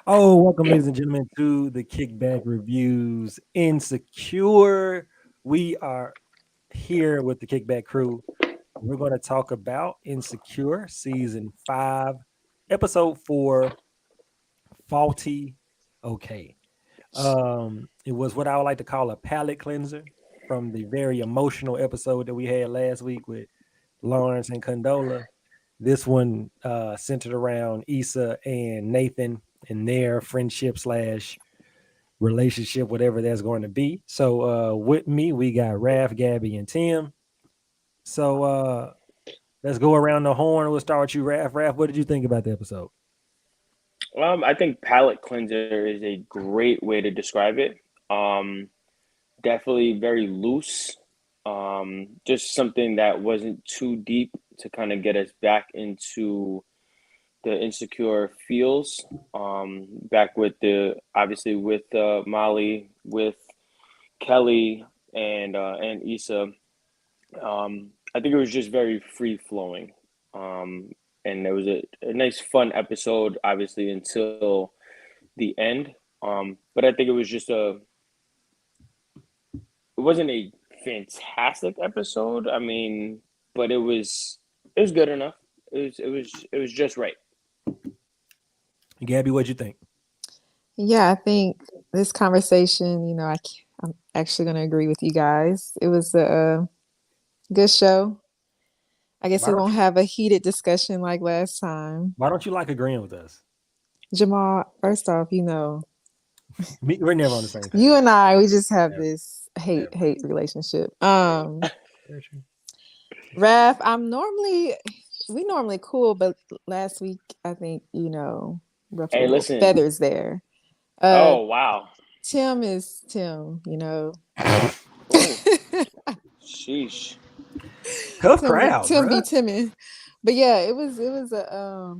Oh, welcome, ladies and gentlemen, to the Kickback Reviews Insecure. We are here with the Kickback crew. We're going to talk about Insecure Season 5, Episode 4, Faulty Okay. It was what I would like to call a palate cleanser from the very emotional episode that we had last week with Lawrence and Condola. This one centered around Issa and Nathan and their friendship slash relationship, whatever that's going to be. So with me, we got Raph, Gabby, and Tim. So let's go around the horn. We'll start with you, Raph. Raph, what did you think about the episode? I think palate cleanser is a great way to describe it. Um, Definitely very loose. Just something that wasn't too deep to kind of get us back into the insecure feels. Back with the obviously with Molly, with Kelly, and Issa. I think it was just very free flowing. Um, and it was a nice fun episode, obviously until the end. But I think it wasn't a fantastic episode. I mean, but it was good enough. It was just right. Gabby, what'd you think? Yeah, I think this conversation, I'm actually going to agree with you guys. It was a good show. I guess Why we don't won't you have a heated discussion like last time. why don't you like agreeing with us? Jamal, first off, We're never on the same you page. and I, we just have Never, this never. hate relationship. Yeah. Very true. Raph, we normally cool, but last week I think, ruffled Hey, a little listen. feathers there. Uh, Oh wow. Tim is Tim. Whoa. Sheesh. Tough crowd, Tim bro. be Timmy. But yeah, it was a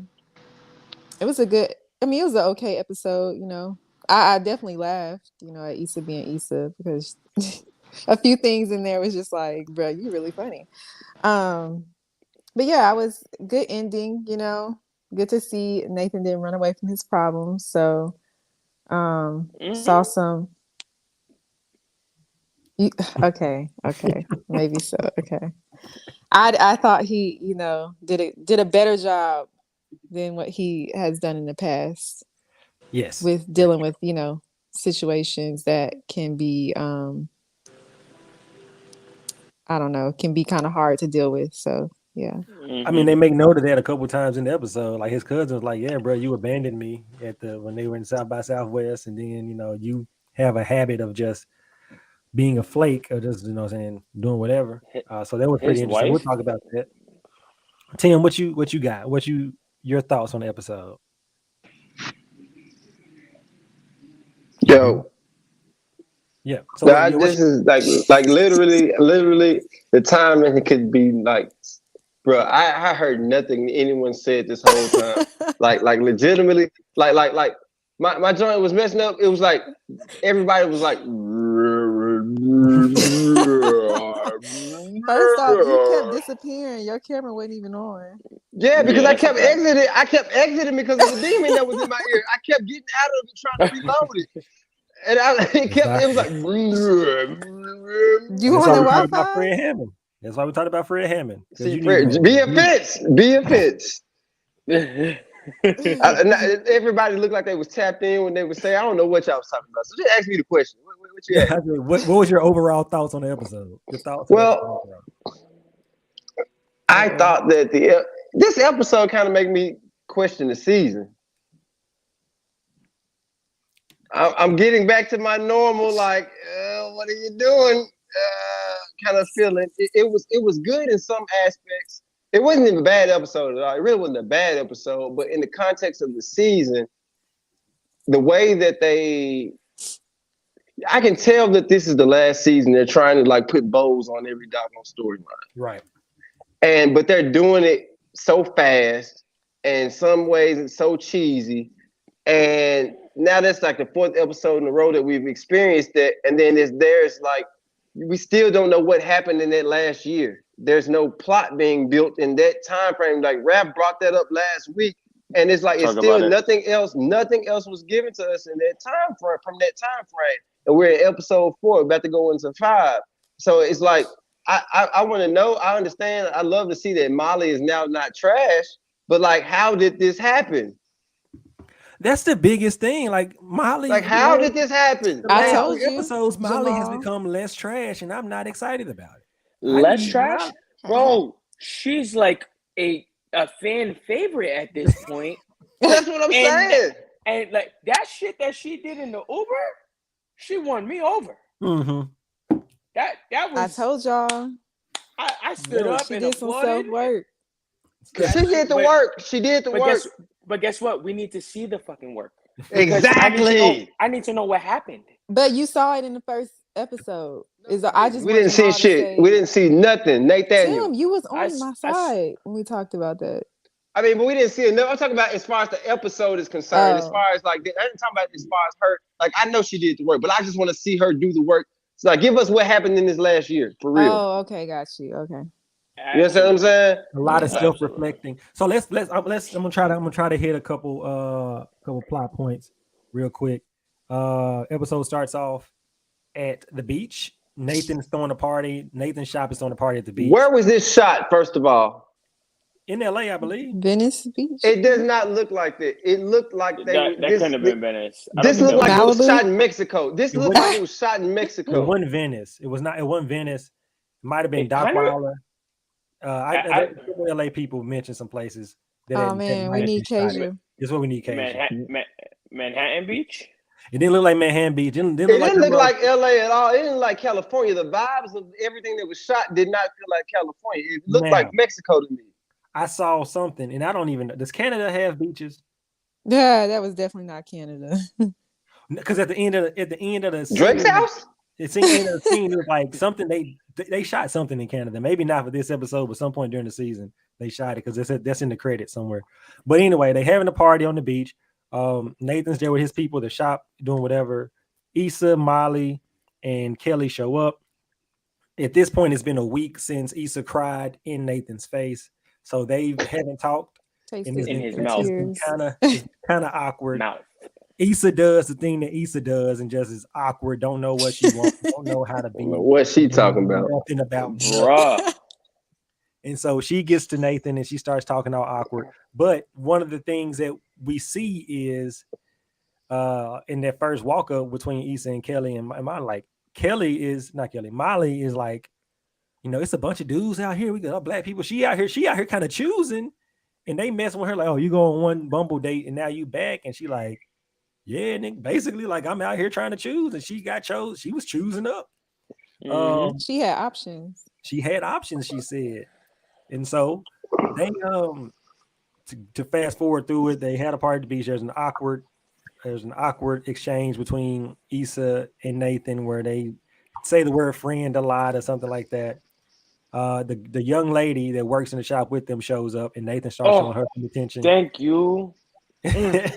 good it was an okay episode, I definitely laughed, at Issa being Issa because a few things in there was just like, bro, you really funny. Um, but yeah, I was good ending, good to see Nathan didn't run away from his problems. So saw Hmm. some okay, maybe so. Okay. I thought he, did a better job than what he has done in the past Yes. with Very dealing with, situations that can be I don't know, can be kind of hard to deal with. So yeah. I mean, they Hmm. make note of that a couple times in the episode. Like his cousin was like, "Yeah, bro, you abandoned me at the when they were in South by Southwest, and then you have a habit of just being a flake or just what I'm saying doing whatever." So that was pretty His interesting. We'll wife. talk about that. Tim, what you got? What you your thoughts on the episode? Yo, Yeah. So what? Yeah. What's this is like literally the time and it could be like, bro. I heard nothing anyone said this whole time. Like legitimately, like my joint was messing up. It was like everybody was like, First off, you kept disappearing. Your camera wasn't even on. yeah, because Yeah, that's a fact. I kept exiting because of the demon that was in my ear. I kept getting out of it trying to reload it. And that's it why was like, You that's on why the we talked about Wi-Fi? Fred Hammond. That's why we talked about Fred Hammond because see, you need Fred, Hammond. be a fence. Yeah. Everybody looked like they was tapped in when they would say, I don't know what y'all was talking about. So just ask me the question. What you Yeah. ask? What was your overall thoughts on the episode? Your thoughts on the episode Well, overall? I Uh-oh. thought that this episode kind of made me question the season. I'm getting back to my normal, like, what are you doing? Kind of feeling. It was good in some aspects. It wasn't even a bad episode at all. It really wasn't a bad episode, but in the context of the season, the way that I can tell that this is the last season. They're trying to like put bows on every doggone storyline, Right. but they're doing it so fast, and in some ways it's so cheesy. And now that's like the fourth episode in a row that we've experienced that. And then there's like we still don't know what happened in that last year. There's no plot being built in that time frame. Like Rap brought that up last week. And it's like it's Talk about still it. nothing else was given to us in that time frame from that time frame. And we're in episode 4, about to go into 5. So it's like I want to know. I understand. I love to see that Molly is now not trash. But like, how did this happen? That's the biggest thing. Like Molly, Like, how did this happen? the I last How? told 2 you, episodes, Molly has Jamal. become less trash, and I'm not excited about it. I Less need trash, Molly. bro. She's like a fan favorite at this point, That's what I'm and saying. and like that shit that she did in the Uber, she won me over. Mm-hmm. That I was told y'all I stood up she and did some applauded. self work. That She did the but work. She did the but work. guess what? We need to see the fucking work because Exactly. I need to know what happened. But you saw it in the first episode. Is I just We want didn't see Jamal to shit. We say, didn't see nothing. Tim, Nathaniel. you was I on my I side when we talked about that. I mean, but we didn't see enough. I'm talking about as far as the episode is concerned. As Oh, far as like, I didn't talk about as far as her. Like, I know she did the work, but I just want to see her do the work. So, like, give us what happened in this last year, for real. oh, okay, got you. Okay, You understand what I'm absolutely saying? A lot of yeah. absolutely. self-reflecting. So I'm gonna try to hit a couple plot points real quick. Episode starts off at the beach. Nathan's throwing a party. Nathan's shop is throwing a party at the beach Where was this shot? First of all, in LA, I believe. Venice Beach, it does not look like that. It looked like they were That couldn't have been Venice. I don't this think looked that was like it was Venice. Malibu. shot in Mexico. This It looked wasn't. like it was shot in It Mexico. wasn't Venice. It was not. It wasn't Venice. It might have been It Doc kind of. Weiler. I LA people mentioned some places Oh that man, might we have been need shot at. Kasia. This is what we need, Cation. Manhattan Beach. It didn't look like Manhattan Beach. Didn't It look like didn't them. look like LA at all. It didn't look like California. The vibes of everything that was shot did not feel like California. It looked like Now Mexico to me. I saw something, and I don't even. Does Canada have beaches? Yeah, that was definitely not Canada. Because at the end of the Drake's scene, house? it's in the end of the scene. It was like something they shot something in Canada. Maybe not for this episode, but some point during the season they shot it because that's in the credits somewhere. But anyway, they having a party on the beach. Nathan's there with his people, the shop doing whatever. Issa, Molly, and Kelly show up. At this point, it's been a week since Issa cried in Nathan's face, so they haven't talked, and Tasted In his the mouth. it's been tears. kind of awkward. Mouth. Issa does the thing that Issa does and just is awkward, don't know what she wants, don't know how to I be, don't know what she talking about. nothing about nothing. Bruh. And so she gets to Nathan and she starts talking all awkward. But one of the things that we see is in that first walk up between Issa and Kelly and Molly, like Molly is like, it's a bunch of dudes out here. We got all black people. She out here kind of choosing, and they messing with her like, oh, you go on one Bumble date and now you back, and she like, yeah, and basically like I'm out here trying to choose, and she got chose. She was choosing up. Mm-hmm. She had options. She had options, she said, and so they to fast forward through it, they had a party at the beach. There's an awkward exchange between Issa and Nathan where they say the word friend a lot or something like that. The young lady that works in the shop with them shows up, and Nathan starts showing her some attention. Thank you. The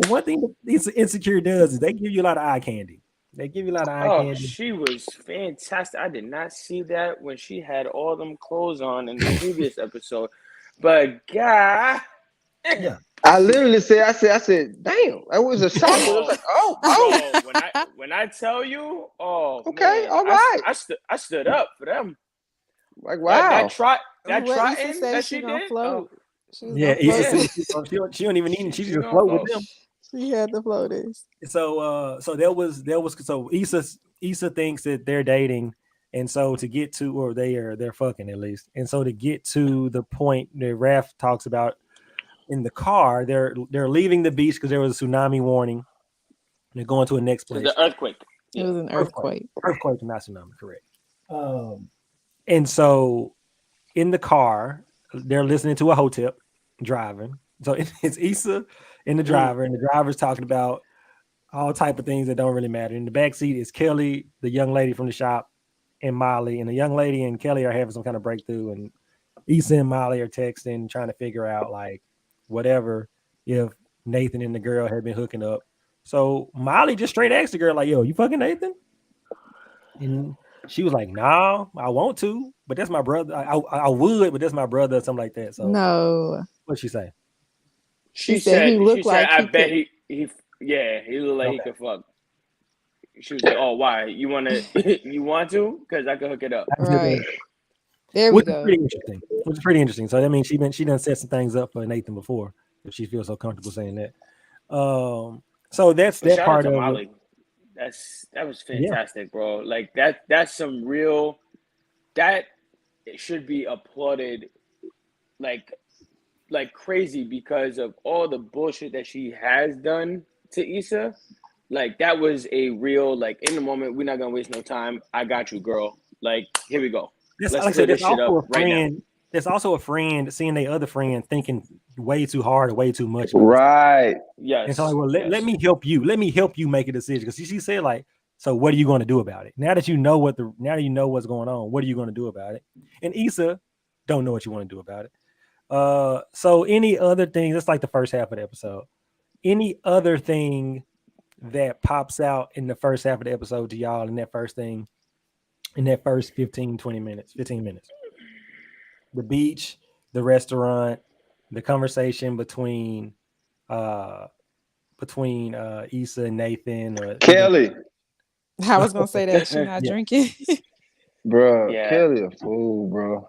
one thing that these Insecure does is they give you a lot of eye candy. They give you a lot of eye Oh, candy. she was fantastic. I did not see that when she had all them clothes on in the previous episode. But God, Yeah. I literally said, I said, damn, that was a shock. It was like, oh. bro, when I tell you, Okay, man, all right. I stood up for them. Like, wow. That What trotting Issa said that she she gonna did. float. She was Yeah, gonna Issa float. said she don't even need it. She just gonna float with float. them. She had the floaters. So so Issa thinks that they're dating, and so to get to, or they're fucking at least, and so to get to the point that Raph talks about in the car, they're leaving the beach because there was a tsunami warning. They're going to a next place. The earthquake. It was an earthquake. Earthquake, not tsunami, correct. And so in the car, they're listening to a hotel driving. So it's Issa and the driver, and the driver's talking about all type of things that don't really matter. In the back seat is Kelly, the young lady from the shop, and Molly. And the young lady and Kelly are having some kind of breakthrough, and Issa and Molly are texting, trying to figure out like whatever if Nathan and the girl had been hooking up. So Molly just straight asked the girl like, "Yo, you fucking Nathan?" And She was like, "No, I want to, but that's my brother. I would, but that's my brother," or something like that. So No. what'd she say? She said he She looked said, like I he bet could. he yeah, he looked like he Okay, could fuck. She was like, oh, why? You wanna you want to? Because I could hook it up. I can still do Right. it. There we Which is go. pretty interesting. Which is pretty interesting. So that means she done set some things up for Nathan before, if she feels so comfortable saying that. So that's But that shout out part to of it. Molly. That was Yeah, fantastic, bro. Like that's some real that should be applauded like crazy because of all the bullshit that she has done to Issa. Like that was a real like in the moment. We're not gonna waste no time. I got you, girl. Like here we go. that's like Let's I said. clear There's this shit also up a right now. friend. There's also a friend seeing their other friend thinking way too hard or way too much about this. Right. And so like, Yes, well, let yes. me help you. Let me help you make a decision. Because she said like, so what are you going to do about it? Now that you know now that you know what's going on, what are you going to do about it? And Issa don't know what you want to do about it. So any other thing? That's like the first half of the episode. Any other thing that pops out in the first half of the episode to y'all in that first thing in that first 15, 20 minutes, 15 minutes? The beach, the restaurant, the conversation uh Issa and Nathan, or even Kelly, I was gonna say that she not yeah, drinking. bro. Yeah, Kelly a fool, bro.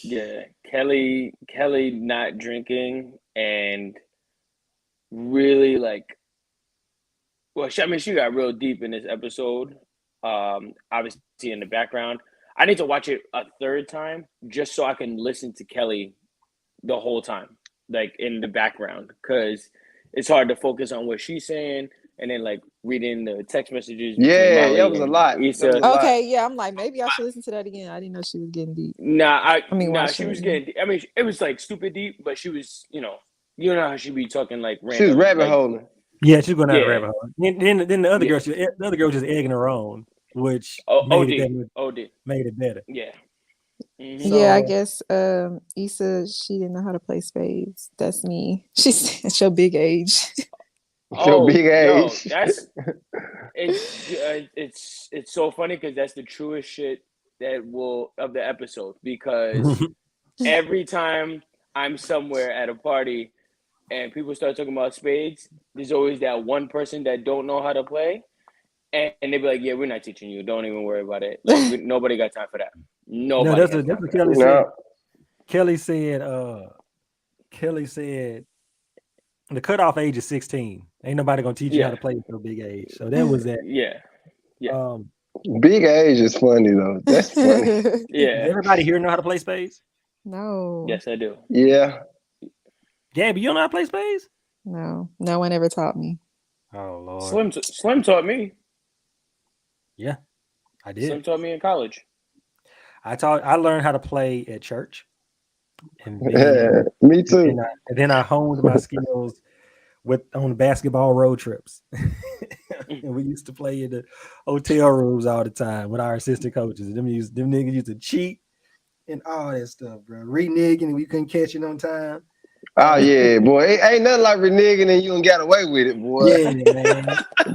yeah. Kelly not drinking and really like well, I mean, she got real deep in this episode. Obviously in the background. I need to watch it a third time just so I can listen to Kelly the whole time, like in the background, because it's hard to focus on what she's saying and then like reading the text messages between Yeah, that Molly was a and lot. That was Issa. a lot. Okay, yeah, I'm like, maybe I should listen to that again. I didn't know she was getting deep. Nah, she Watching it was again. getting. I mean, it was like stupid deep, but she was, you know how she be talking like She was random, rabbit like holing. yeah, she's going down the yeah, rabbit hole. Then the other yeah. girl, the other girl just egging her on, which made it that OD, much, OD, made it better. yeah. Mm-hmm. Yeah, I So guess Issa, she didn't know how to play spades. That's me. She's at your big age. Your Oh, big yo, age. it's so funny because that's the truest shit that will of the episode because every time I'm somewhere at a party and people start talking about spades, there's always that one person that don't know how to play, and they be like, "Yeah, we're not teaching you. Don't even worry about it. Like, nobody got time for that. no, Nobody has that's time what for that." Kelly said. No. Kelly said, Kelly said the cutoff age is 16. Ain't nobody gonna teach you how Yeah, to play at your big age. So that was that. yeah, yeah, Um, Big age is funny though. That's funny. yeah. everybody here know how to play spades? No, Yes, I do. Yeah. Gabby, you don't know how to play spades? no, no one ever taught me. Oh Lord. Slim taught me. Yeah, I Slim did. taught me in college. I learned how to play at church, and then Me too. I honed my skills with on basketball road trips. And we used to play in the hotel rooms all the time with our assistant coaches. Them niggas used to cheat and all that stuff, bro. Reneging and we couldn't catch it on time. Oh yeah, boy. Ain't nothing like reneging and you done got away with it, boy. Yeah, man.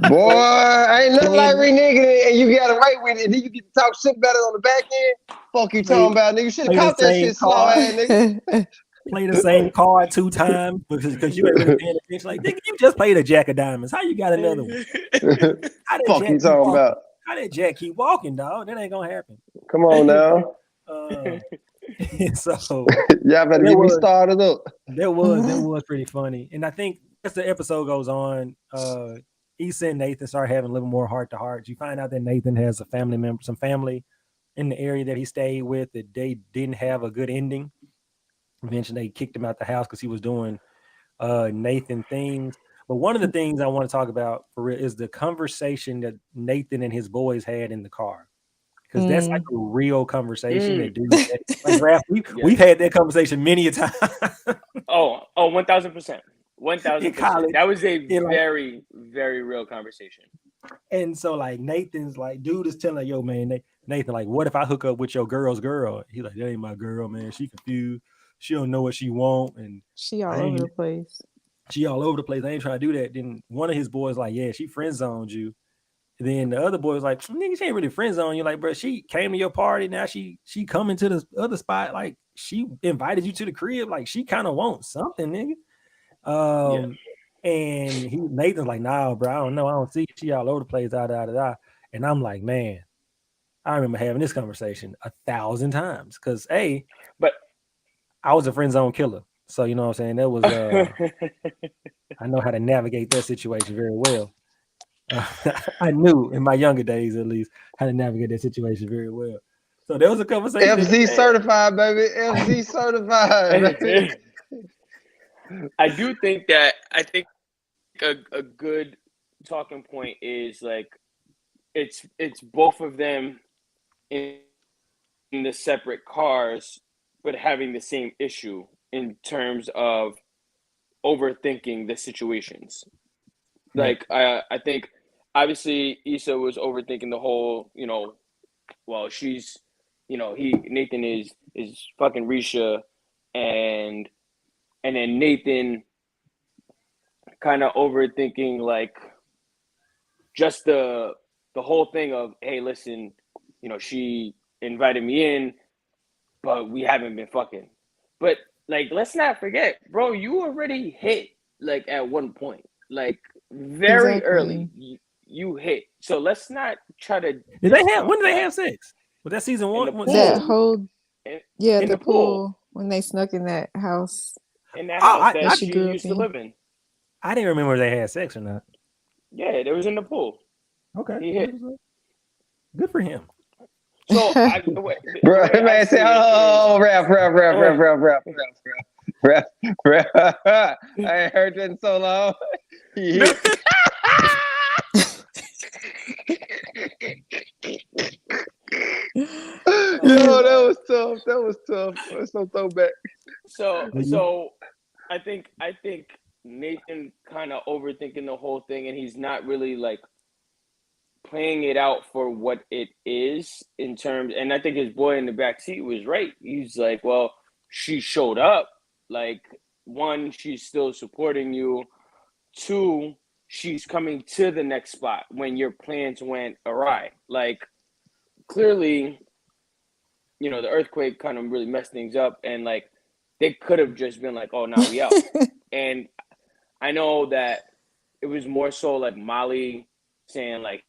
Boy, ain't nothing like Playing, reneging and you got away with it, and then you get to talk shit about it on the back end. Fuck you play, talking about, nigga. You should have play the caught that same shit, slow card, ass nigga. play the same card 2 times because you ain't really paying attention. Like, nigga, you just played a jack of diamonds. How you got another one? How did Fuck Jack you keep talking walking? about. How did Jack keep walking, dog? That ain't gonna happen. Come on now. Uh, so Y'all better that get me was started up. that was pretty funny. And I think as the episode goes on, Issa and Nathan start having a little more heart to heart. You find out that Nathan has a family member, some family in the area that he stayed with that they didn't have a good ending. Eventually, they kicked him out the house because he was doing Nathan things. But one of the things I want to talk about for real is the conversation that Nathan and his boys had in the car. Because that's like Mm. a real conversation Mm, that dude like Raph, we've yes. had that conversation many a time Oh, 1000%. in 1000%. college. That was a And like, very, very real conversation. and so like Nathan's like, dude is telling, yo, man, Nathan, like, what if I hook up with your girl's girl? He's like, that ain't my girl, man. She confused. She don't know what she want, and She I all over ain't the place. she all over the place. I ain't trying to do that. Then one of his boys like, yeah, she friend zoned you. then the other boy was like, nigga, she ain't really friend zone you. Like, bro, she came to your party. Now she coming to the other spot. Like, she invited you to the crib. Like, she kind of wants something, nigga. Yeah. And Nathan's like, nah, bro, I don't know. I don't see she all over the place, da. And I'm like, man, I remember having this conversation 1,000 times. Cause But I was a friend zone killer. So you know what I'm saying? That was I know how to navigate that situation very well. I knew in my younger days, at least, how to navigate that situation very well. So there was a conversation that FZ certified, baby. FZ certified, baby. I think a good talking point is like it's both of them in the separate cars, but having the same issue in terms of overthinking the situations. Like I think obviously Issa was overthinking the whole, well, she's, Nathan is fucking Risha, and then Nathan kind of overthinking like just the whole thing of, hey, listen, she invited me in, but we haven't been fucking. But like, let's not forget, bro, you already hit like at one point, like very early, Exactly. you hit. So let's not try to did they have discount when did they that have sex? Was that season in the one? That pool, whole in, yeah, in the the pool, pool when they snuck in that house in that Oh, house that that she she grew up used to in. live in. I didn't remember if they had sex or not. Yeah, it was in the pool. Okay, He hit. good for him. So the Bro, way that I man see said, it is, oh, rap. I ain't heard that in so long. Yeah. Yo, that was tough. That was tough. That's no throwback. so I think Nathan kind of overthinking the whole thing, and he's not really like playing it out for what it is in terms. And I think his boy in the back seat was right. He's like, well, she showed up. Like, one, she's still supporting you. Two, she's coming to the next spot when your plans went awry. Like, clearly, the earthquake kind of really messed things up, and like they could have just been like, oh, now we out. And I know that it was more so like Molly saying like,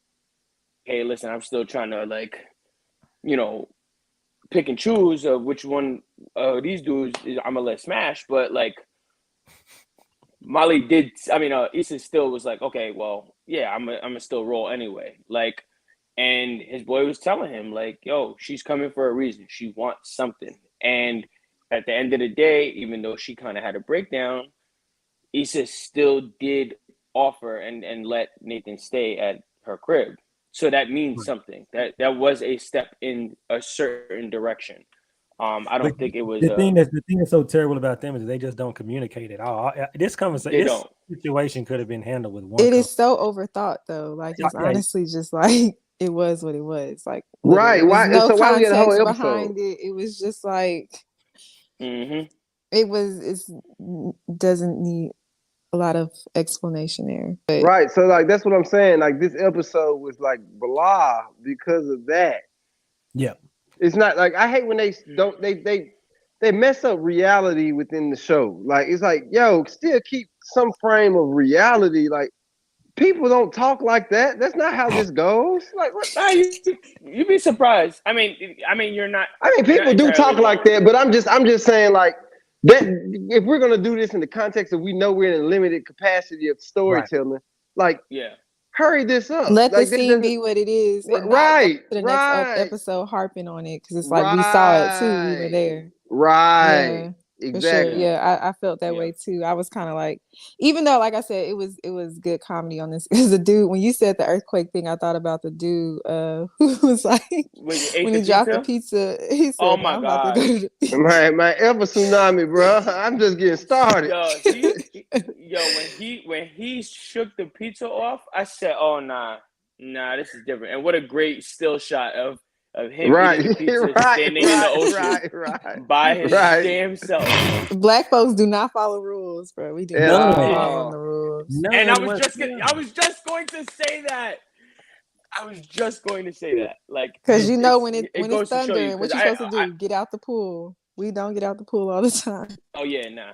hey, listen, I'm still trying to like, pick and choose of which one of these dudes I'm gonna let smash. But like Molly did, I mean, Issa still was like, okay, well, yeah, I'm gonna still roll anyway. Like, and his boy was telling him like, yo, she's coming for a reason. She wants something. And at the end of the day, even though she kind of had a breakdown, Issa still did offer and let Nathan stay at her crib. So that means something. That was a step in a certain direction. I But don't think it was the thing that's so terrible about them is they just don't communicate at all. This conversation, they this don't. situation could have been handled with one It conversation. is so overthought though. Like it's Yeah, honestly just like it was what it was. Like literally, Right. there was Why? no So why we get a whole context episode? behind it. It was just like Mm-hmm. it's doesn't need a lot of explanation there. But Right. So like that's what I'm saying. Like this episode was like blah because of that. yeah. It's not like I hate when they mess up reality within the show. Like it's like, yo, still keep some frame of reality. Like people don't talk like that. That's not how this goes. Like what? Nah, you'd be surprised. I mean, you're not I mean, you're not people do entirely talk like wrong. that, but I'm just saying like that if we're gonna do this in the context of we know we're in a limited capacity of Right. storytelling, like Yeah. hurry this up. let the Like that scene doesn't be what it is and not go right, to the next right, episode harping on it because it's like we saw it too. We were right, there. right. Yeah, for sure. Exactly. Yeah. Yeah, I felt that Yeah. way too. I was kind of like, even though, like I said, it was good comedy on this. Because the dude, when you said the earthquake thing, I thought about the dude who was like, When you ate when the he dropped the pizza? pizza, he Oh said, "Now my I'm about to go God. to the beach." My ever tsunami, bro. I'm just getting started. Yo, when he shook the pizza off, I said, "Oh nah, this is different." And what a great still shot of him Right, eating the pizza, right, standing in the right, ocean right, right, by his right. damn self. Black folks do not follow rules, bro. We do At not be None. following the all. rules. And I None was whatsoever. just going to say that. I was just going to say that. Like, Because you know it when it's goes to show you. thundering, what Because you supposed to do? Get out the pool. We don't get out the pool all the time. oh yeah, nah,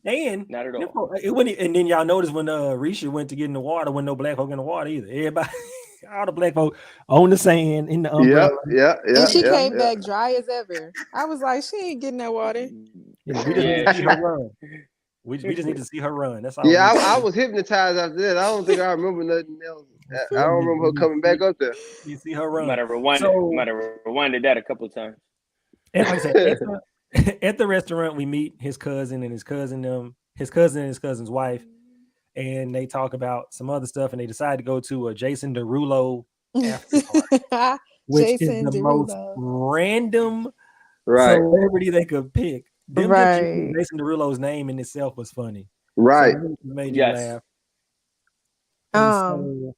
And not at all. and then y'all notice when Risha went to get in the water, when no black folk in the water either. Everybody, all the black folk on the sand in the umbrella. And she came back dry as ever. I was like, she ain't getting that water. Yeah, we just need to see her run. We just need to see her run. That's all. Yeah, I was hypnotized after that. I don't think I remember nothing else. I don't remember her coming back up there. You see her run. Might have rewinded that a couple of times. And like I said, at the restaurant, we meet his cousin and his cousin and his cousin's wife, and they talk about some other stuff, and they decide to go to a Jason Derulo after party, which Jason is the Derulo. most random Right. celebrity they could pick. Them Right. choosing Jason Derulo's name in itself was funny. Right. So it made you Yes. laugh. And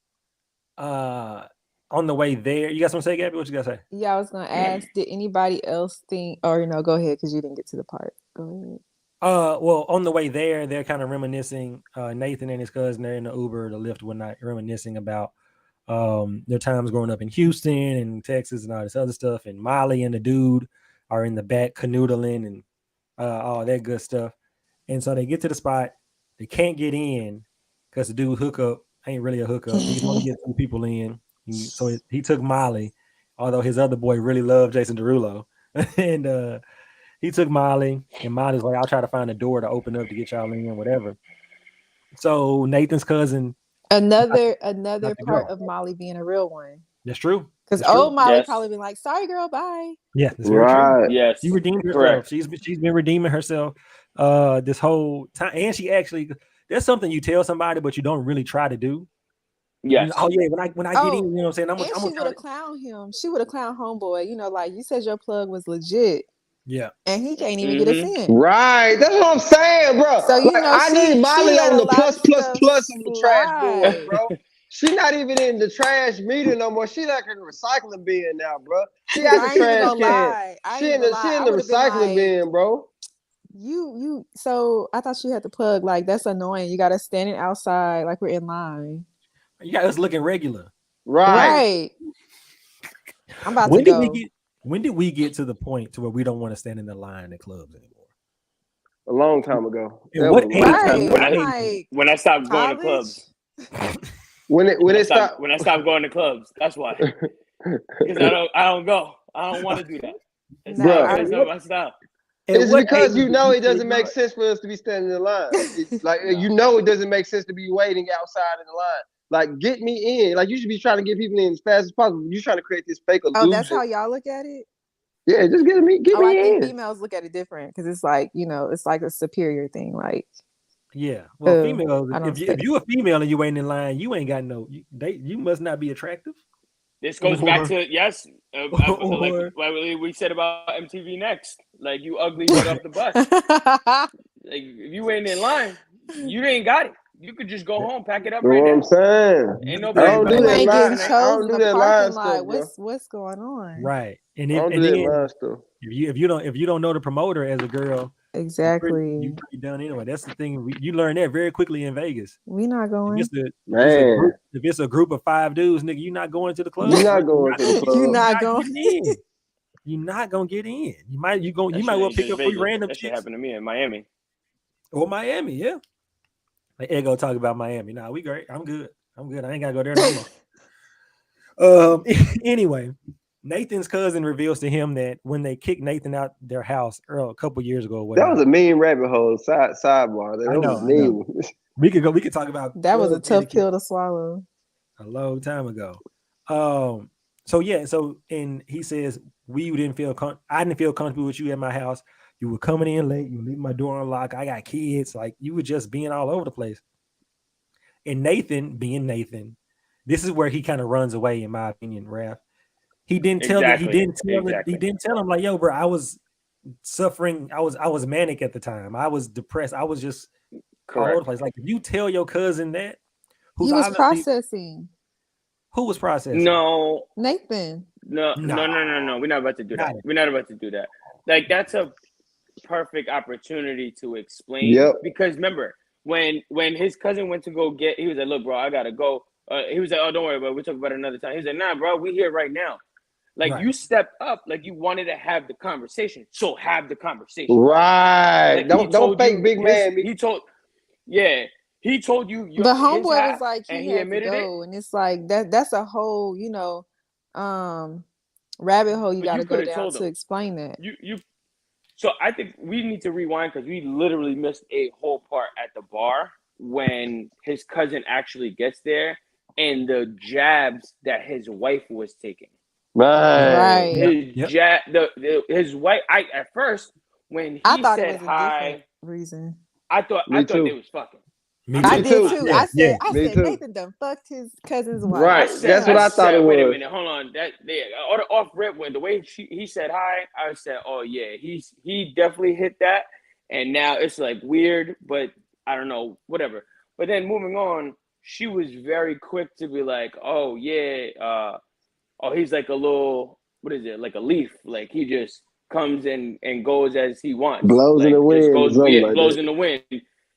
on the way there, you got something to say, Gabby? What you got to say? Yeah, I was gonna ask, did anybody else think, or go ahead because you didn't get to the part. Go ahead. Well, on the way there, they're kind of reminiscing. Nathan and his cousin, they're in the Uber, the Lyft, whatnot, reminiscing about their times growing up in Houston and Texas and all this other stuff. And Molly and the dude are in the back canoodling and all that good stuff. And so they get to the spot. They can't get in because the dude hookup ain't really a hookup. He just want to get two people in. So he took Molly, although his other boy really loved Jason Derulo. And he took Molly, and Molly's like, I'll try to find a door to open up to get y'all in, whatever. So Nathan's cousin. Another part of Molly being a real one. That's true. Because old Molly probably been like, sorry, girl, bye. Yeah, that's very true. Yes. She redeemed herself. She's been redeeming herself this whole time. And she actually, there's something you tell somebody, but you don't really try to do. Yes. Oh yeah, when I get in, you know what I'm saying? And she would have clowned him. She would have clowned homeboy. Like you said, your plug was legit. Yeah. And he can't even get us in. Right. That's what I'm saying, bro. So I need Molly on the plus of the trash board, bro. She not even in the trash meter no more. She like in the recycling bin now, bro. She got the trash can. She in the recycling bin, bro. So I thought you had the plug. Like, that's annoying. You gotta stand it outside like we're in line. You got us looking regular. Right. I'm about to go. When did we get to the point to where we don't want to stand in the line at clubs anymore? A long time ago. When I stopped going to clubs. When I stopped going to clubs. That's why. Because I don't go. I don't want to do that. That's not my style. It's because it doesn't make sense for us to be standing in line. It's like it doesn't make sense to be waiting outside in the line. Like, get me in. Like, you should be trying to get people in as fast as possible. You're trying to create this fake illusion. Oh, that's how y'all look at it? Yeah, just get me in. I think females look at it different because it's like, it's like a superior thing. Like, yeah. Well, females, if you a female and you ain't in line, you ain't got you must not be attractive. This goes back to like we said about MTV Next. Like, you ugly right off the bus. Like, if you ain't in line, you ain't got it. You could just go home, pack it up right now. I'm saying. Ain't nobody. I don't do that line stuff. What's going on? Right. And if you don't know the promoter as a girl, exactly, you pretty done anyway. That's the thing. You learn that very quickly in Vegas. We not going. If it's a group of 5 dudes, nigga, you're not going to the club. You're not going to the club. You're not going in. You're not gonna get in. You might well pick up 3 random that chicks. shit happened to me in Miami. Or Miami, yeah. Like, Ego talk about Miami. Nah, we great. I'm good. I ain't gotta go there no more. Anyway, Nathan's cousin reveals to him that when they kicked Nathan out their house a couple years ago, that was a mean rabbit hole. Sidebar. That was mean. We could talk about that. Was a tough pill to swallow. A long time ago. And he says I didn't feel comfortable with you at my house. You were coming in late. You were leaving my door unlocked. I got kids. Like, you were just being all over the place. And Nathan, being Nathan, this is where he kind of runs away, in my opinion, Raph. He didn't tell him, like, yo, bro, I was suffering. I was manic at the time. I was depressed. I was just all over the place. Like, if you tell your cousin that, he was processing. Who was processing? No. Nathan. No. We're not about to do that. We're not about to do that. Like, that's a perfect opportunity to explain. Yep. Because remember, when his cousin went to go he was like, look, bro, I gotta go. He was like, "Oh, don't worry about it. We'll talk about it another time." He's like, "Nah, bro, we here right now." Like Right. you stepped up, like you wanted to have the conversation, so have the conversation. Right. Like he Don't told fake you big man me. he told you But his homeboy was half, like and he he had to admitted it. go, and it's like that's a whole, rabbit hole you But got to you could go have down told to him. explain that. You. So I think we need to rewind because we literally missed a whole part at the bar when his cousin actually gets there and the jabs that his wife was taking. Yep. Right. Right. Yep. His Yep. jab, his wife. I at first when I he thought it said was a different hi, reason. I Me thought they too. was fucking. Me I Me too. did too. too. Yeah. Yeah. I Me said too. Nathan done fucked his cousin's wife. Right. That's what I I thought it said, wait a was. minute, hold on. That there, off rip when the way he said hi, I said, oh yeah, he definitely hit that, and now it's like weird, but I don't know, whatever. But then moving on, she was very quick to be like, oh yeah, oh he's like a little, what is it, like a leaf, like he just comes and goes as he wants, Blows in the like just wind or goes, something yeah, like blows that. in the wind,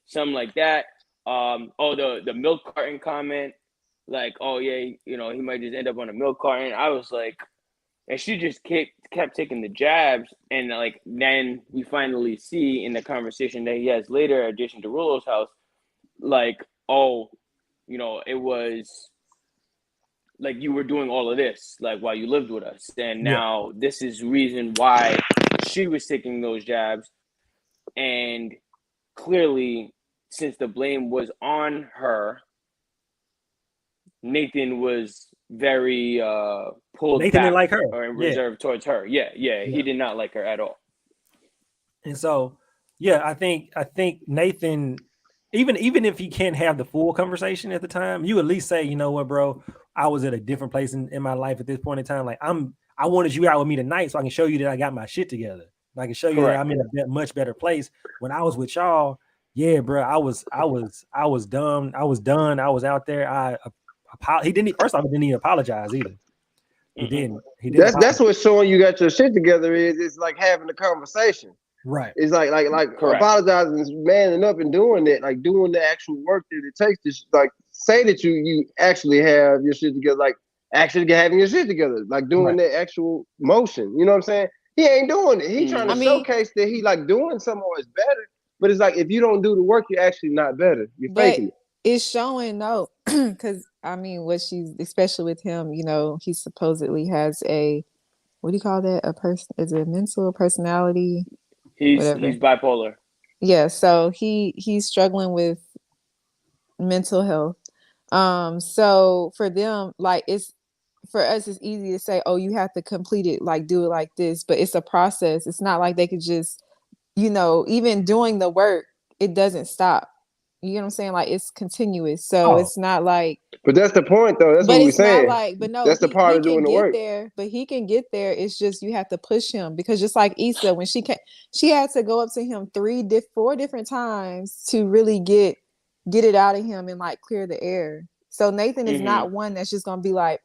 something like that. Oh the milk carton comment, like, oh yeah, he might just end up on a milk carton. I was like, and she just kept taking the jabs, and like then we finally see in the conversation that he has later, at Jason Derulo's house, like, oh, it was like you were doing all of this like while you lived with us, and Yeah. now this is reason why she was taking those jabs, and clearly, since the blame was on her, Nathan was very pulled Nathan didn't back like her. or in Yeah. reserve towards her. Yeah, he Yeah. did not like her at all. And so, yeah, I think Nathan, even if he can't have the full conversation at the time, you at least say, you know what, bro, I was at a different place in my life at this point in time. Like I wanted you out with me tonight so I can show you that I got my shit together. I can show you that Correct. I'm in a much better place. When I was with y'all, yeah, bro, I was dumb. I was done. I was out there. He didn't first off, he didn't even apologize either. He Mm-mm. didn't. He didn't That's apologize. what showing you got your shit together is. It's like having a conversation. Right. It's like Correct. apologizing is manning up and doing that, like doing the actual work that it takes to like say that you actually have your shit together, like actually having your shit together, like doing Right. that actual motion. You know what I'm saying? He ain't doing it. He trying I to Mm-hmm. mean, showcase that he like doing something or is better. But it's like if you don't do the work, you're actually not better. You're but faking it. it's showing no, because I mean, what she's especially with him, he supposedly has a what do you call that? A person is it mental personality, He's whatever. bipolar. Yeah, so he's struggling with mental health. So for them, like for us, it's easy to say, oh, you have to complete it, like do it like this, but it's a process. It's not like they could just, even doing the work, it doesn't stop. You know what I'm saying? Like it's continuous. So Oh, it's not like, But that's the point, though. That's what but we're it's not saying. like, but no, That's the part he of doing can the get work. there, but he can get there. It's just you have to push him because just like Issa, when she had to go up to him 4 different times to really get it out of him and like clear the air. So Nathan is Mm-hmm. not one that's just gonna be like,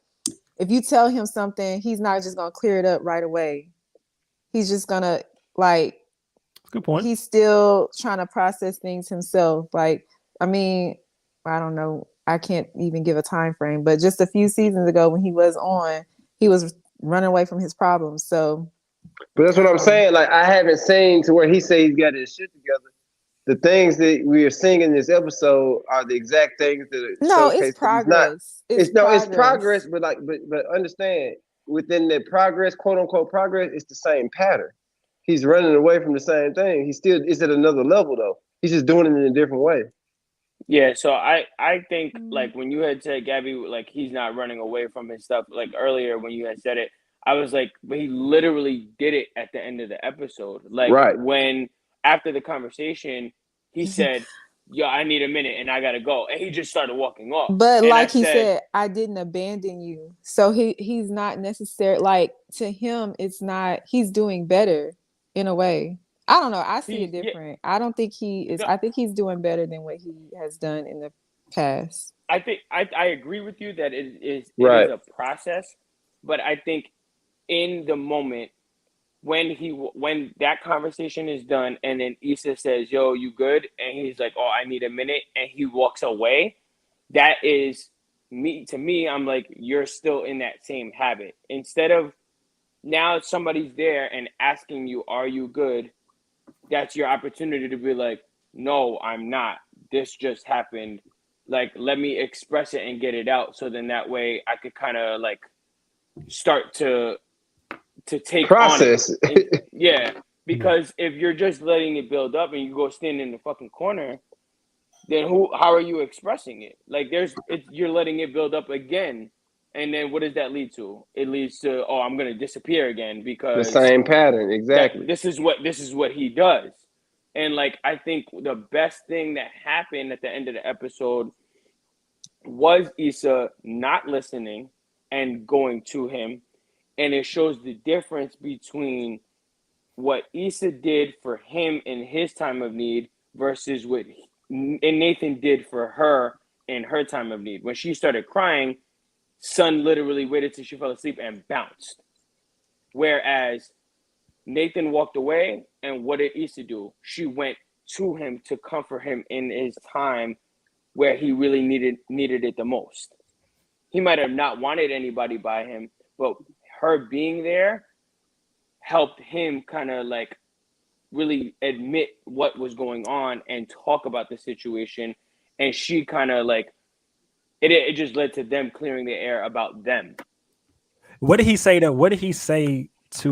if you tell him something, he's not just gonna clear it up right away. He's just gonna like good point. he's still trying to process things himself. Like, I mean, I don't know. I can't even give a time frame, but just a few seasons ago when he was on, he was running away from his problems. So, But that's what I'm saying. Like I haven't seen to where he say he's got his shit together. The things that we are seeing in this episode are the exact things that no, it's showcase that he's not. progress. It's It's progress. progress, but but understand within the progress, quote unquote progress, it's the same pattern. He's running away from the same thing. He still is at another level though. He's just doing it in a different way. Yeah, so I think like when you had said Gabby, like he's not running away from his stuff, like earlier when you had said it, I was like, but he literally did it at the end of the episode. Like Right. when after the conversation, he said, "Yo, I need a minute and I gotta go," and he just started walking off. But And I like he said, said, I didn't abandon you. So he's not necessary. Like to him, it's not. He's doing better in a way. I don't know. I see it yeah, different. I don't think he is. no, I think he's doing better than what he has done in the past. I think I agree with you that it is Right. a process, but I think in the moment when that conversation is done and then Issa says, "Yo, you good?" and he's like, "Oh, I need a minute," and he walks away, that is to me, I'm like, you're still in that same habit. Instead of now somebody's there and asking you, are you good? That's your opportunity to be like, no, I'm not. This just happened. Like, let me express it and get it out. So then that way I could kind of like start to take on it. Process. And yeah, because if you're just letting it build up and you go stand in the fucking corner, then how are you expressing it? Like you're letting it build up again. And then what does that lead to? It leads to, oh, I'm gonna disappear again The because same pattern, exactly. this is what he does. And like I think the best thing that happened at the end of the episode was Issa not listening and going to him, and it shows the difference between what Issa did for him in his time of need versus what Nathan did for her in her time of need. When she started crying, Sun literally waited till she fell asleep and bounced. Whereas Nathan walked away, and what did Issa do? She went to him to comfort him in his time where he really needed it the most. He might have not wanted anybody by him, but her being there helped him kind of like really admit what was going on and talk about the situation. And she kind of like it just led to them clearing the air about them. What did he say to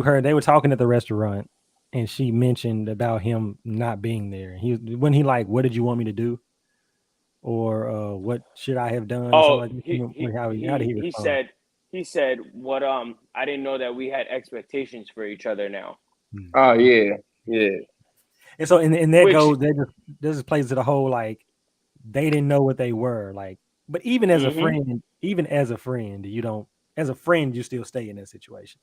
her? They were talking at the restaurant, and she mentioned about him not being there. When he like, what did you want me to do, or what should I have done, or something Oh, like that? How did he respond? he said what I didn't know that we had expectations for each other now. Oh yeah, yeah. And so and that Which goes that just plays to the whole like they didn't know what they were like. But even as a mm-hmm. friend, you don't as a friend you still stay in that situation.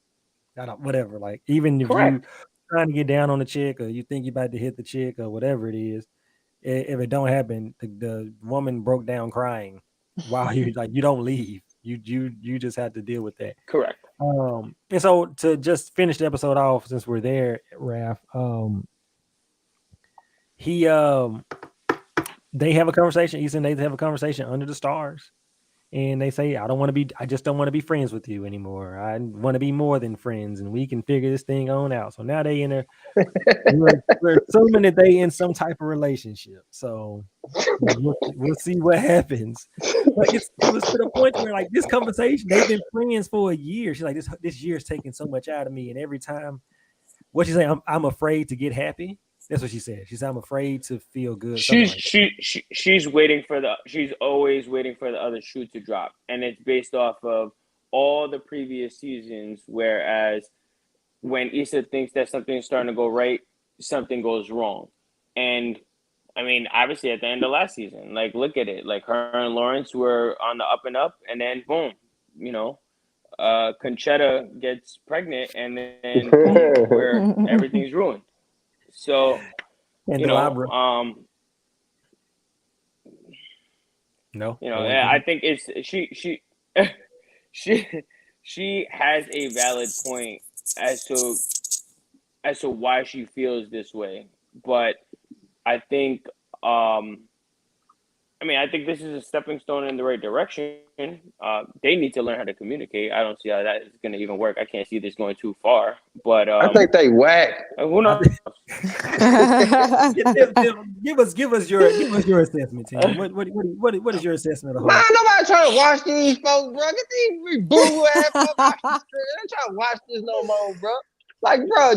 I don't whatever. Like even if you Correct. trying to get down on the chick or you think you're about to hit the chick or whatever it is, if it don't happen, the woman broke down crying while you like you don't leave. You just have to deal with that. Correct. And so to just finish the episode off, since we're there, Raph, he they have a conversation. Issa and Nathan have a conversation under the stars. And they say, I just don't want to be friends with you anymore. I want to be more than friends and we can figure this thing on out. So now they in a we're assuming that they in some type of relationship. So we'll see what happens. But it was to the point where like this conversation, they've been friends for a year. She's like, this year's taking so much out of me. And every time what she say, I'm afraid to get happy. That's what she said. She said, I'm afraid to feel good. Something like that. She's waiting for she's always waiting for the other shoe to drop, and it's based off of all the previous seasons. Whereas when Issa thinks that something is starting to go right, something goes wrong. And I mean, obviously at the end of last season, like look at it, like her and Lawrence were on the up and up, and then boom, you know, Conchetta gets pregnant, and then boom, where everything's ruined. So And you know, Delabra. No. I think it's she she has a valid point as to why she feels this way, but I think I think this is a stepping stone in the right direction. They need to learn how to communicate. I don't see how that is going to even work. I can't see this going too far, but I think they whack. who I knows? think give us your assessment, Tim. What is your assessment of the Man, whole? nobody trying to watch these folks, bro. Get these boo ass folks off the screen. I ain't trying to watch this no more, bro. Like, bro,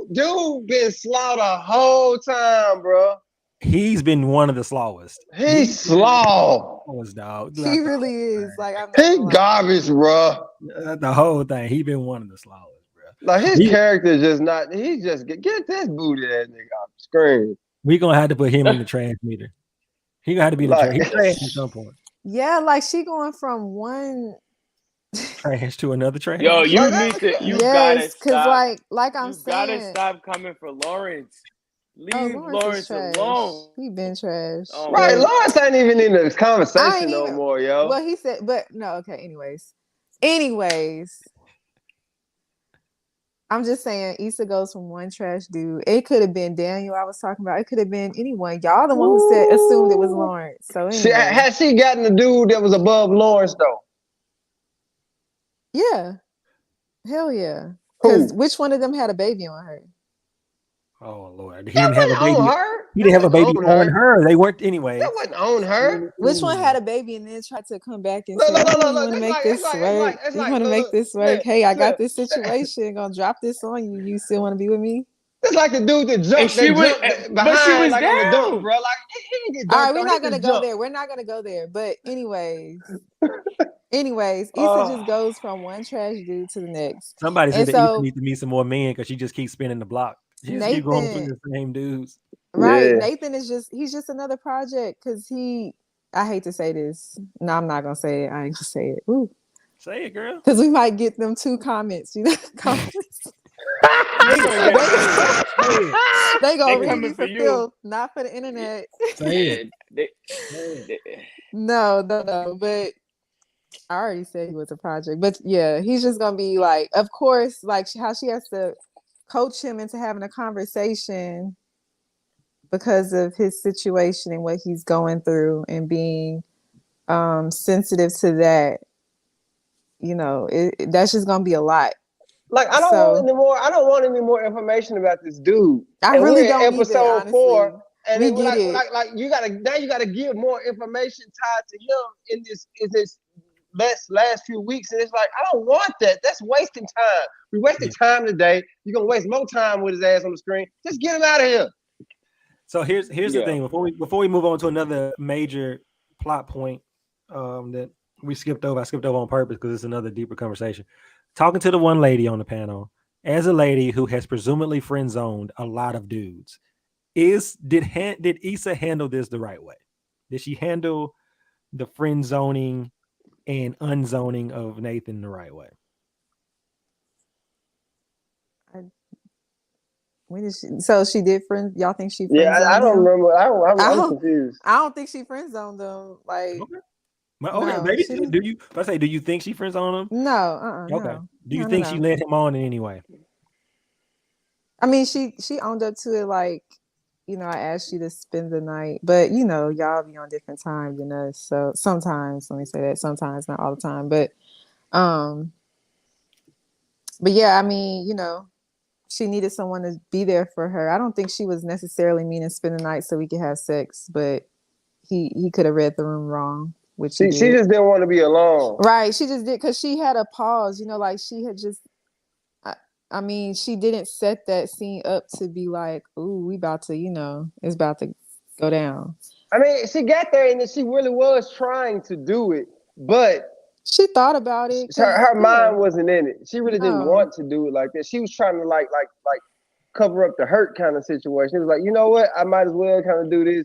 dude been slaughtered the whole time, bro. He's been one of the slowest. He's slow. Dog. He really is. Like I'm not He gonna lie. garbage, bro. The whole thing. He been one of the slowest, bro. Like his character is just not. He just get this booty ass nigga off the screen. We gonna have to put him in the trash meter. He gonna have to be the trash. Like, He's trash at some point. Yeah, like she going from one. Trash to another trash. Yo, you Like, need to. You gotta Yes, cause stop. like I'm You gotta saying. stop coming for Lawrence. Oh, Leave Lawrence is Lawrence trash. alone. He been trash. Oh, right, man. Lawrence ain't even in the I conversation ain't no even. more, yo. Well, he said, but no. Okay. Anyways, I'm just saying, Issa goes from one trash dude. It could have been Daniel I was talking about. It could have been anyone. Y'all the one who assumed it was Ooh. Lawrence. So She, anyway, has she gotten the dude that was above Lawrence though? yeah, hell yeah. Because Who? which one of them had a baby on her? Oh Lord, he That didn't have a wasn't on baby. her. He That didn't have a wasn't baby on on her. her. They weren't That anyway. wasn't on her. Which one had a baby and then tried to come back and Look, say, look, look, "Oh, look, you look. want to It's make like, this work? it's You like, want to make look, this work? Slim, Hey, I got Slim. this situation. Gonna drop this on you. You still want to be with me?" It's like the dude that And jumped, she was, but she behind was like on the dunk, down. bro. Like he didn't get All right, dunked we're on. He not gonna just go jumped. there. We're not gonna go there. But anyways, Issa Oh, just goes from one trash dude to the next. Somebody said And that Issa so needs to meet some more men because she just keeps spinning the block. She just keep going through Nathan, the same dudes. right? Yeah. Nathan is he's just another project because I hate to say this. No, I'm not gonna say it. I ain't gonna say it. Say it, girl. Because we might get them 2 comments, comments. Say it, they, girl. Say it. they they gonna read coming me for for you. filth, not for the internet. Say it. Yeah, they, Say it. they, No. But I already said he was a project. But yeah, he's just gonna be like, of course, like how she has to coach him into having a conversation because of his situation and what he's going through and being sensitive to that. That's just gonna be a lot. Like I don't want So any more. I don't want any more information about this dude. I And really we're in don't either, episode 4, honestly. and We it was get it. like you gotta give more information tied to him in this last few weeks. And it's like I don't want that. That's wasting time. We wasted time today. You're gonna waste more time with his ass on the screen. Just get him out of here. So here's the yeah. thing. Before we move on to another major plot point that we skipped over. I skipped over on purpose because it's another deeper conversation. Talking to the one lady on the panel, as a lady who has presumably friend zoned a lot of dudes, did Issa handle this the right way? Did she handle the friend zoning and unzoning of Nathan the right way? So she did friend. Y'all think she Yeah, friend I zoned don't him? remember. I I'm don't. confused. I don't think she friend zoned him. Like Okay. Okay, no, maybe she didn't. do you? I say, do you think she friends on him? No, Okay. no, Do you no, no, think she no. led him on in any way? I mean, she owned up to it. Like, I asked you to spend the night, but y'all be on different times than us. So sometimes, let me say that. Sometimes, not all the time, um, but yeah, I mean, she needed someone to be there for her. I don't think she was necessarily meaning spend the night so we could have sex, but he could have read the room wrong, which he She did. just didn't want to be alone. Right. She just did because she had a pause, like she had just I mean, she didn't set that scene up to be like, ooh, we about to, it's about to go down. I mean, she got there and she really was trying to do it, but She thought about it because her mind wasn't in it. She really didn't no. want to do it like that. She was trying to like cover up the hurt kind of situation. She was like, you know what? I might as well kind of do this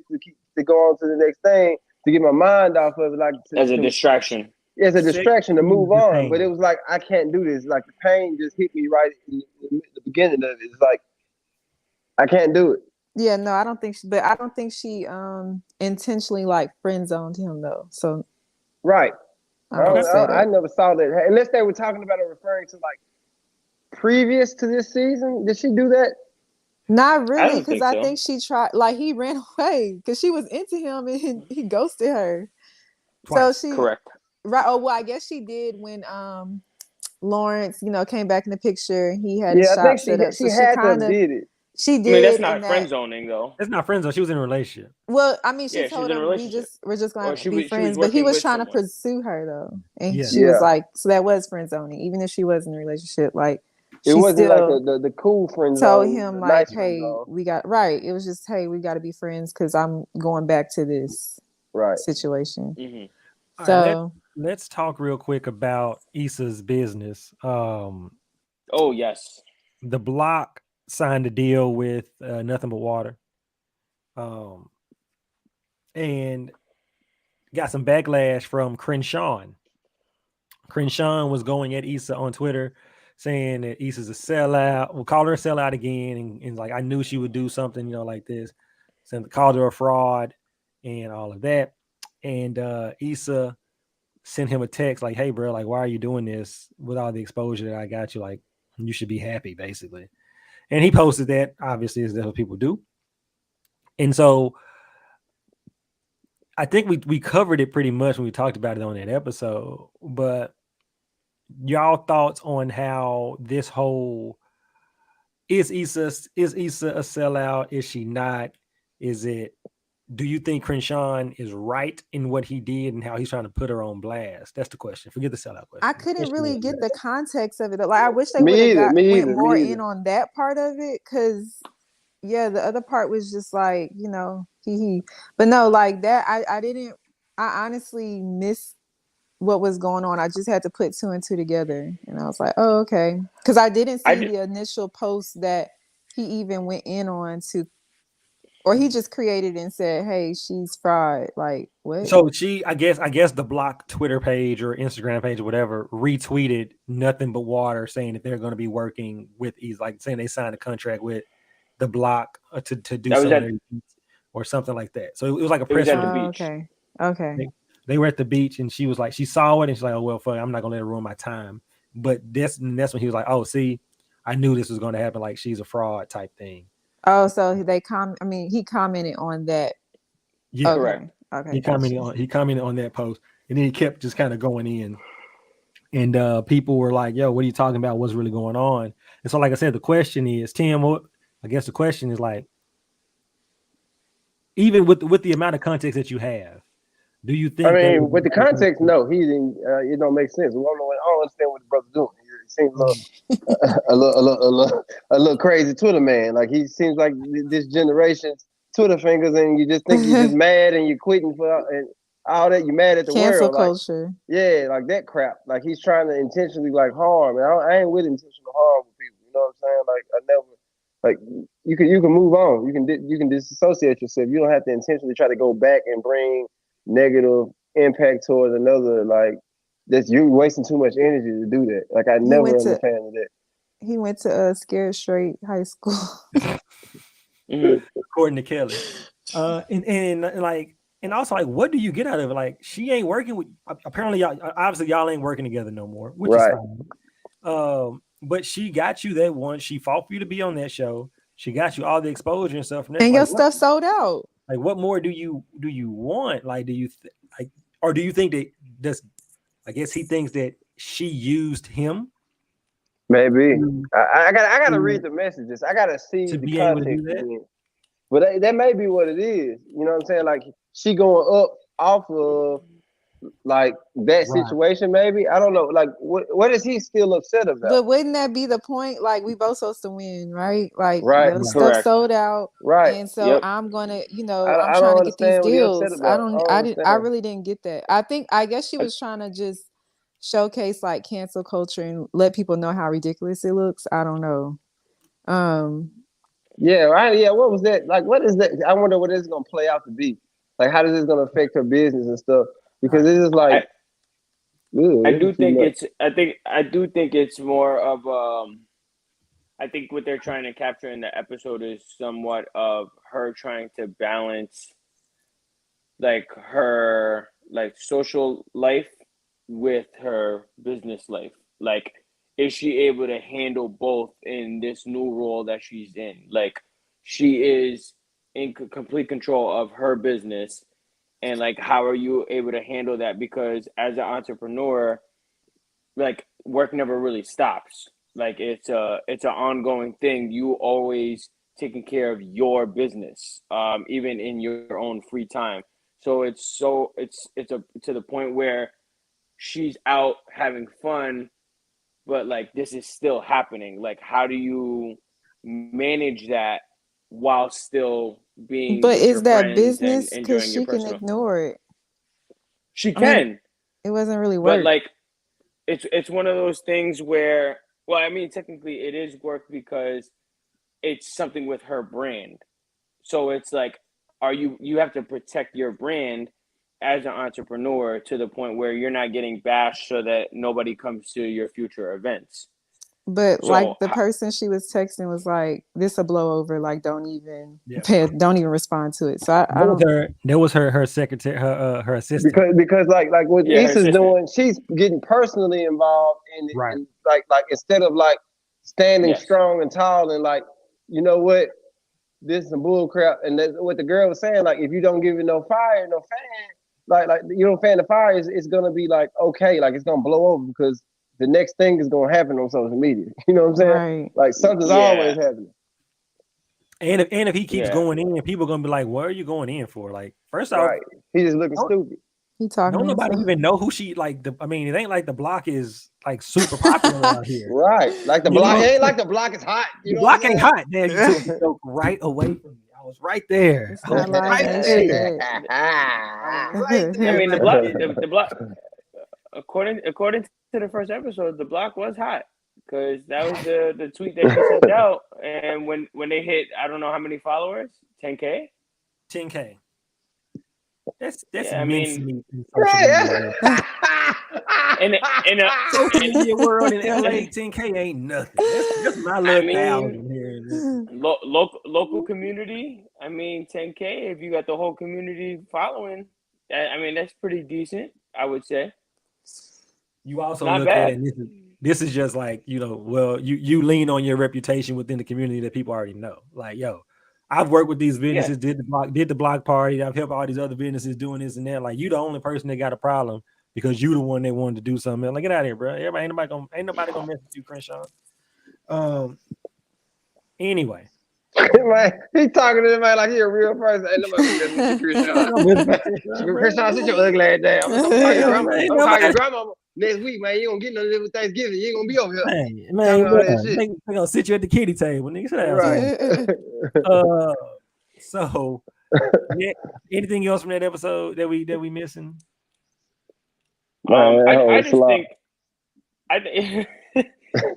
to go on to the next thing to get my mind off of it, like As a distraction. as a Sex distraction to move relieves the on. But it pain. was like I can't do this. Like the pain just hit me right in the beginning of it. It's like I can't do it. Yeah, no, I don't think but I don't think she intentionally like friend zoned him though. So Right. I would say I that. never saw that unless they were talking about it referring to like previous to this season. Did she do that? Not I really, don't because think I so. think she tried like he ran away because she was into him and he ghosted her. So Twice. she Correct. right. Oh well, I guess she did when Lawrence, came back in the picture. He had his Yeah, I shop think set up. she So she had to kind have of did it. she I mean, that's did in not friend that. zoning though. That's not friends though. She was in a relationship. Well, I mean, she Yeah, she was told in a him relationship, we're just or gonna she be was friends, but he working was with trying to someone. pursue her though, and Yeah. she was Yeah. like, so that was friend zoning, even if she was in a relationship. Like It she wasn't like still the cool friend told zone, him the like, nice friend hey, zone. we got right. It was just, hey, we got to be friends because I'm going back to this Right. situation. Mm-hmm. All right, So let's talk real quick about Issa's business. Oh yes. The block signed a deal with Nothing But Water, and got some backlash from Crenshaw. Crenshaw was going at Issa on Twitter, saying that Issa's a sellout. We'll call her a sellout again, and like I knew she would do something, like this. So called her a fraud and all of that. And Issa sent him a text like, "Hey, bro, like, why are you doing this with all the exposure that I got you? Like, You should be happy, basically. And he posted that, obviously, as that's what people do. And so I think we covered it pretty much when we talked about it on that episode. But y'all thoughts on how this whole is Issa a sellout? Is she not? Is it do you think Crenshaw is right in what he did and how he's trying to put her on blast? That's the question. Forget the sellout I question. The couldn't question really is, get the context of it. Like I wish they would Me have either. got Me went either. more Me in either. on that part of it, because yeah, the other part was just like, he. But no, like that, I didn't. I honestly missed what was going on. I just had to put two and two together, and I was like, oh, okay, because I didn't I see did, the initial post that he even went in on to, or he just created and said, hey, she's fried. Like what? so she, I guess the block Twitter page or Instagram page or whatever retweeted nothing but water saying that they're going to be working with Ease, like saying they signed a contract with the block to do that was some of at their beats or something like that. So it was like a it was press at the release. Oh, beach. okay, okay. They were at the beach and she was like, she saw it and she's like, oh well, fuck, I'm not gonna let it ruin my time. But that's when he was like, oh, see, I knew this was going to happen. Like she's a fraud type thing. Oh, so I mean, he commented on that. Yeah, Okay, Correct. okay, he gotcha. commented on that post, and then he kept just kind of going in, and people were like, "Yo, what are you talking about? What's really going on?" And so, like I said, the question is, Tim, I guess the question is like, even with the amount of context that you have, do you I think that mean, was with the the right context, person? no, he didn't. It don't make sense. I don't understand what the brother's doing. He seems a little crazy Twitter man. Like he seems like this generation's Twitter fingers, and you just think you're just mad and you're quitting for and all that. You're mad at the Cancel world, like culture. yeah, like that crap. Like he's trying to intentionally like harm. And I ain't with intentional harm with people. You know what I'm saying? Like I never. Like you can move on. You can disassociate yourself. You don't have to intentionally try to go back and bring negative impact towards another. Like that's you wasting too much energy to do that. Like I He never went am a to fan of that. he went to Scared Straight High School. Hmm. According to Kelly, and like. And also, like, what do you get out of it? Like, she ain't working with. Apparently, y'all obviously y'all ain't working together no more, which is Right. fine. But she got you that one. She fought for you to be on that show. She got you all the exposure and stuff. And that's And your like what? stuff sold out. Like what more do you want? Like do you like or do you think that does I guess he thinks that she used him Maybe to, I gotta read to, the messages. I gotta see to the be able to do context that? again. But that may be what it is. You know what I'm saying? Like she going up off of like that Right. situation. Maybe I don't know. Like what is he still upset about? But wouldn't that be the point? Like we both supposed to win, right? Like Right. your Right. stuff Correct. sold out, Right. and so Yep. I'm gonna, I'm I trying don't to get these understand what he's upset deals. I about. I don't, don't I didn't, I understand. really didn't get that. I guess she was trying to just showcase like cancel culture and let people know how ridiculous it looks. I don't know. Um, Yeah, right. Yeah, what was that? Like, what is that? I wonder what it's gonna play out to be. Like, how is this gonna affect her business and stuff? Because Right. it's just like, I I this do is too think much. it's I do think it's more of I think what they're trying to capture in the episode is somewhat of her trying to balance like her like social life with her business life. Like, is she able to handle both in this new role that she's in? Like, she is in complete control of her business, and like, how are you able to handle that? Because as an entrepreneur, like work never really stops. Like it's an ongoing thing. You always taking care of your business, even in your own free time. So it's to the point where she's out having fun, but like this is still happening. Like how do you manage that while still being but with is your that friends and business? Because enjoying your she can personal? ignore it. She I mean, can, it wasn't really but work. like it's one of those things where, well, I mean technically it is work because it's something with her brand. So it's like, are you have to protect your brand as an entrepreneur to the point where you're not getting bashed so that nobody comes to your future events. But So like the person she was texting was like, "This a blowover. Like, Yeah. don't even respond to it." So I That was don't. her secretary, her assistant. Because like what yeah, her Issa's assistant. doing, she's getting personally involved in it, Right. and like instead of like standing Yes. strong and tall, and like, you know what, this is some bull crap. And that's what the girl was saying. Like, if you don't give it no fire, no fan, like you don't fan the fire, it's gonna be like okay, like it's gonna blow over because the next thing is gonna happen on social media. You know what I'm saying? Right. Like something's always happening. And if he keeps going in, people are gonna be like, "What are you going in for?" Like, first off, right, he just looking stupid. He talking don't to nobody himself. even know who she like. I mean, it ain't like the block is like super popular out here. Right, like the You block. know? It ain't like the block is hot. You The know what block I'm ain't saying? hot. Damn, you took the joke right away from me. I was right there. It's I was not live right in they there. shit. I was right I there. mean, the man. block. According to the first episode, the block was hot because that was the tweet that she sent out, and when they hit, I don't know how many followers, 10K. 10K. That's Yeah, I mince mean, meat in social media. in a, Social in, media world in LA, 10K ain't nothing. That's my I little mean, 1,000 here. local community. I mean, 10K. If you got the whole community following, I mean, that's pretty decent. I would say. You also Not look at it, bad. and this is just like, well, you lean on your reputation within the community that people already know. Like, yo, I've worked with these businesses, Yeah. did the block party. I've helped all these other businesses doing this and that. Like, you the only person that got a problem because you the one that wanted to do something. Like, get out of here, bro. Everybody, ain't nobody gonna mess with you, Crenshaw. Anyway. Man, he talking to everybody like he a real person. Ain't nobody gonna mess with you, Krishan, sit your ugly ass down. I'm gonna call your grandma. I'm gonna call your grandma next week, man. You don't get no little Thanksgiving. You ain't gonna be over here. Man, All that shit. they gonna sit you at the kitty table, nigga. Sit down Right. somewhere. So yeah, anything else from that episode that we missing? I just think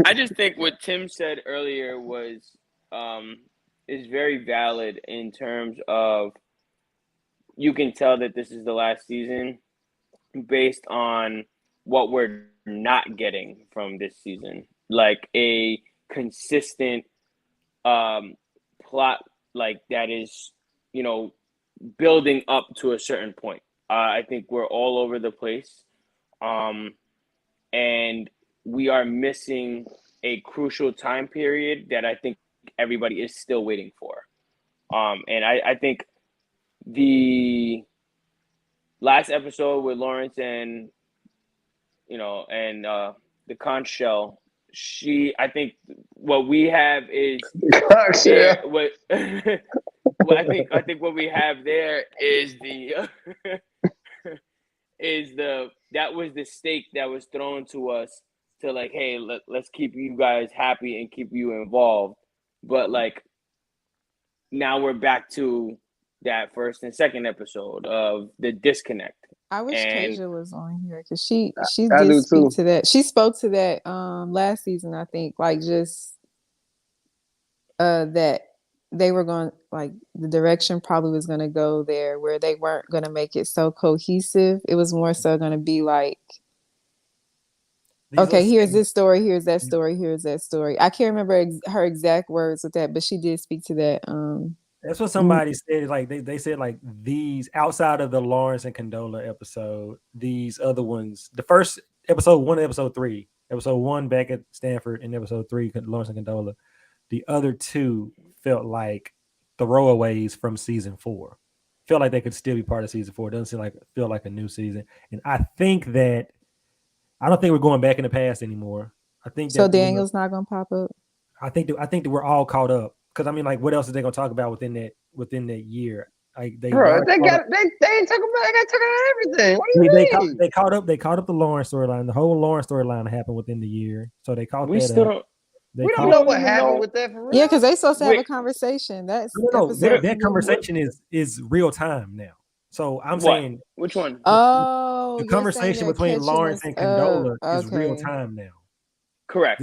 I just think what Tim said earlier was is very valid in terms of you can tell that this is the last season based on what we're not getting from this season, like a consistent plot like that is, building up to a certain point. I think we're all over the place, and we are missing a crucial time period that I think everybody is still waiting for. And I think the last episode with Lawrence and the conch shell, I think what we have is there, what well, I think what we have there is that was the stake that was thrown to us to like, hey, let's keep you guys happy and keep you involved. But like now we're back to that first and second episode of the disconnect. I wish And Tasia was on here because she I did do speak too. to that. She spoke to that last season, I think, like just that they were going, like the direction probably was going to go there where they weren't going to make it so cohesive. It was more so going to be like, okay, here's this story, here's that story, here's that story. I can't remember her exact words with that, but she did speak to that. That's what somebody said. Like they said, like these outside of the Lawrence and Condola episode, these other ones, the first episode 1 and episode 3, episode 1 back at Stanford, and episode 3 Lawrence and Condola, the other 2 felt like throwaways from season 4. Felt like they could still be part of season 4. It doesn't feel like a new season. And I don't think we're going back in the past anymore. I think so Daniel's not gonna pop up. I think that we're all caught up. Because I mean, like, what else are they gonna talk about within that year? Like they ain't talking about. They got talking about everything. What do you mean? They caught up the Lawrence storyline. The whole Lawrence storyline happened within the year, so they caught we that still up. don't. We don't know what happened with that for real. Yeah, because they supposed to have a conversation. That's that conversation is real time now. So I'm saying, which one? Oh, the conversation between Lawrence and Condola is real time now. Correct.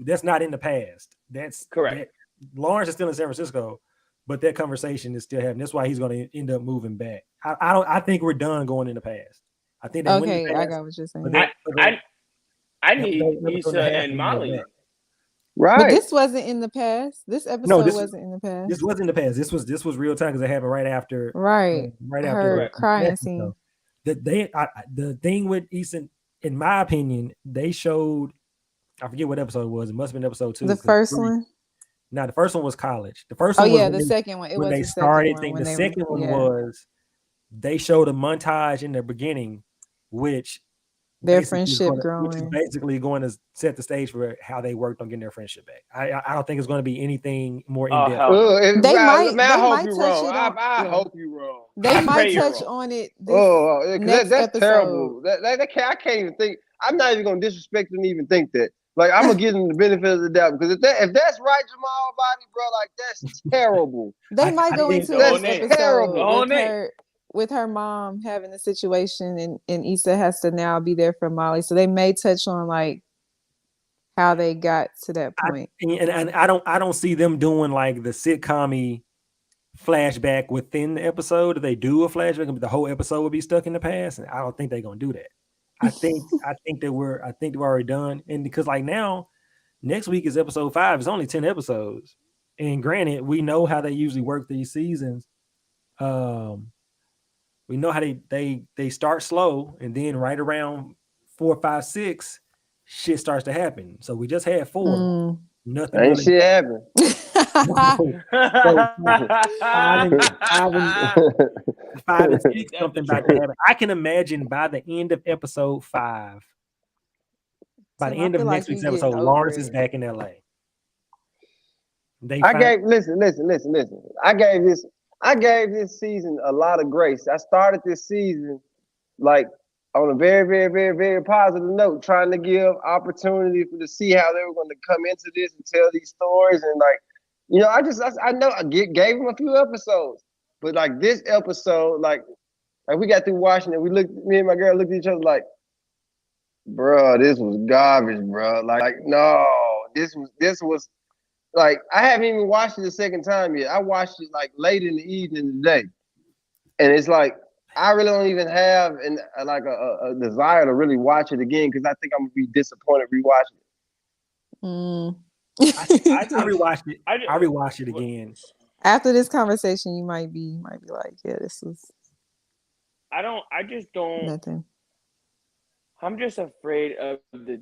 That's not in the past. That's correct. Lawrence is still in San Francisco, but that conversation is still happening. That's why he's going to end up moving back. I think we're done going in the past. I think that okay, I got what you're saying. I need Issa and Molly. Right. But this wasn't in the past. This episode wasn't in the past. This wasn't in the past. This was real time because it happened right after. Right. Right after the crying scene. The thing with Issa, in my opinion, they showed I forget what episode it was. It must have been episode 2. The first one. Now the first one was college. The first Oh one was yeah, the second one. It when was they the second started one thing. when The they were. second one Yeah, was they showed a montage in the beginning, which their basically friendship which is growing. basically going to set the stage for how they worked on getting their friendship back. I don't think it's going to be anything more in Oh depth. hell no. They Man, I they hope might you're touch wrong. it on. I Well, hope you're wrong. they I pray might you're touch wrong. on it this Oh, because next that's episode. terrible. I can't even think. I'm not even gonna disrespect and even think that. Like I'm gonna give them the benefit of the doubt because if that's right, Jamal Body, bro, like that's terrible. They I might go think into The the whole next name. episode Terrible. whole with name. her mom having a situation, and Issa has to now be there for Molly. So they may touch on like how they got to that point. and I don't see them doing like the sitcom flashback within the episode. If they do a flashback, the whole episode would be stuck in the past, and I don't think they're gonna do that. I think we're already done, and because like now, next week is episode 5. It's only 10 episodes, and granted, we know how they usually work these seasons. We know how they start slow, and then right around 4, 5, 6, shit starts to happen. So we just had 4. Nothing Ain't really. shit happen. So 5 and 6, something about to happen. I can imagine by the end of episode 5, by the Tim, I end of feel next like you week's getting episode, over Lawrence is it. back in LA. They I find gave listen. I gave this season a lot of grace. I started this season like on a very, very, very, very positive note, trying to give opportunity to see how they were going to come into this and tell these stories. And like, I know I gave them a few episodes, but like this episode, like we got through watching it, me and my girl looked at each other like, bro, this was garbage, bro. Like no, this was like I haven't even watched it the second time yet. I watched it like late in the evening today, and it's like I really don't even have a desire to really watch it again because I think I'm gonna be disappointed rewatching it. I rewatched it. I rewatched it again. After this conversation, you might be like, yeah, this was I just don't. nothing. I'm just afraid of the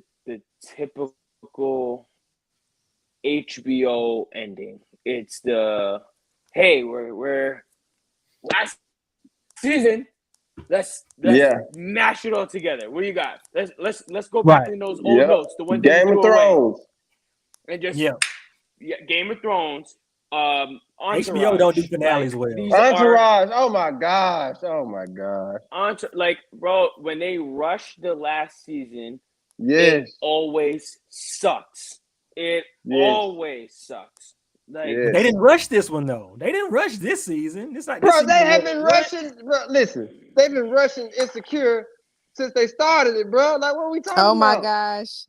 typical HBO ending. It's the hey, we're last season. Let's mash it all together. What do you got? Let's go back in those old notes, the ones Game of Thrones, and just Game of Thrones. Entourage, HBO don't do finales well. Entourage. Oh my gosh. Like, bro, when they rush the last season, yes, it always sucks. It always sucks. Like they didn't rush this one though. They didn't rush this season. It's like bro, they have been rushing. Bro, listen, they've been rushing Insecure since they started it, bro. Like, what are we talking about? Oh my gosh,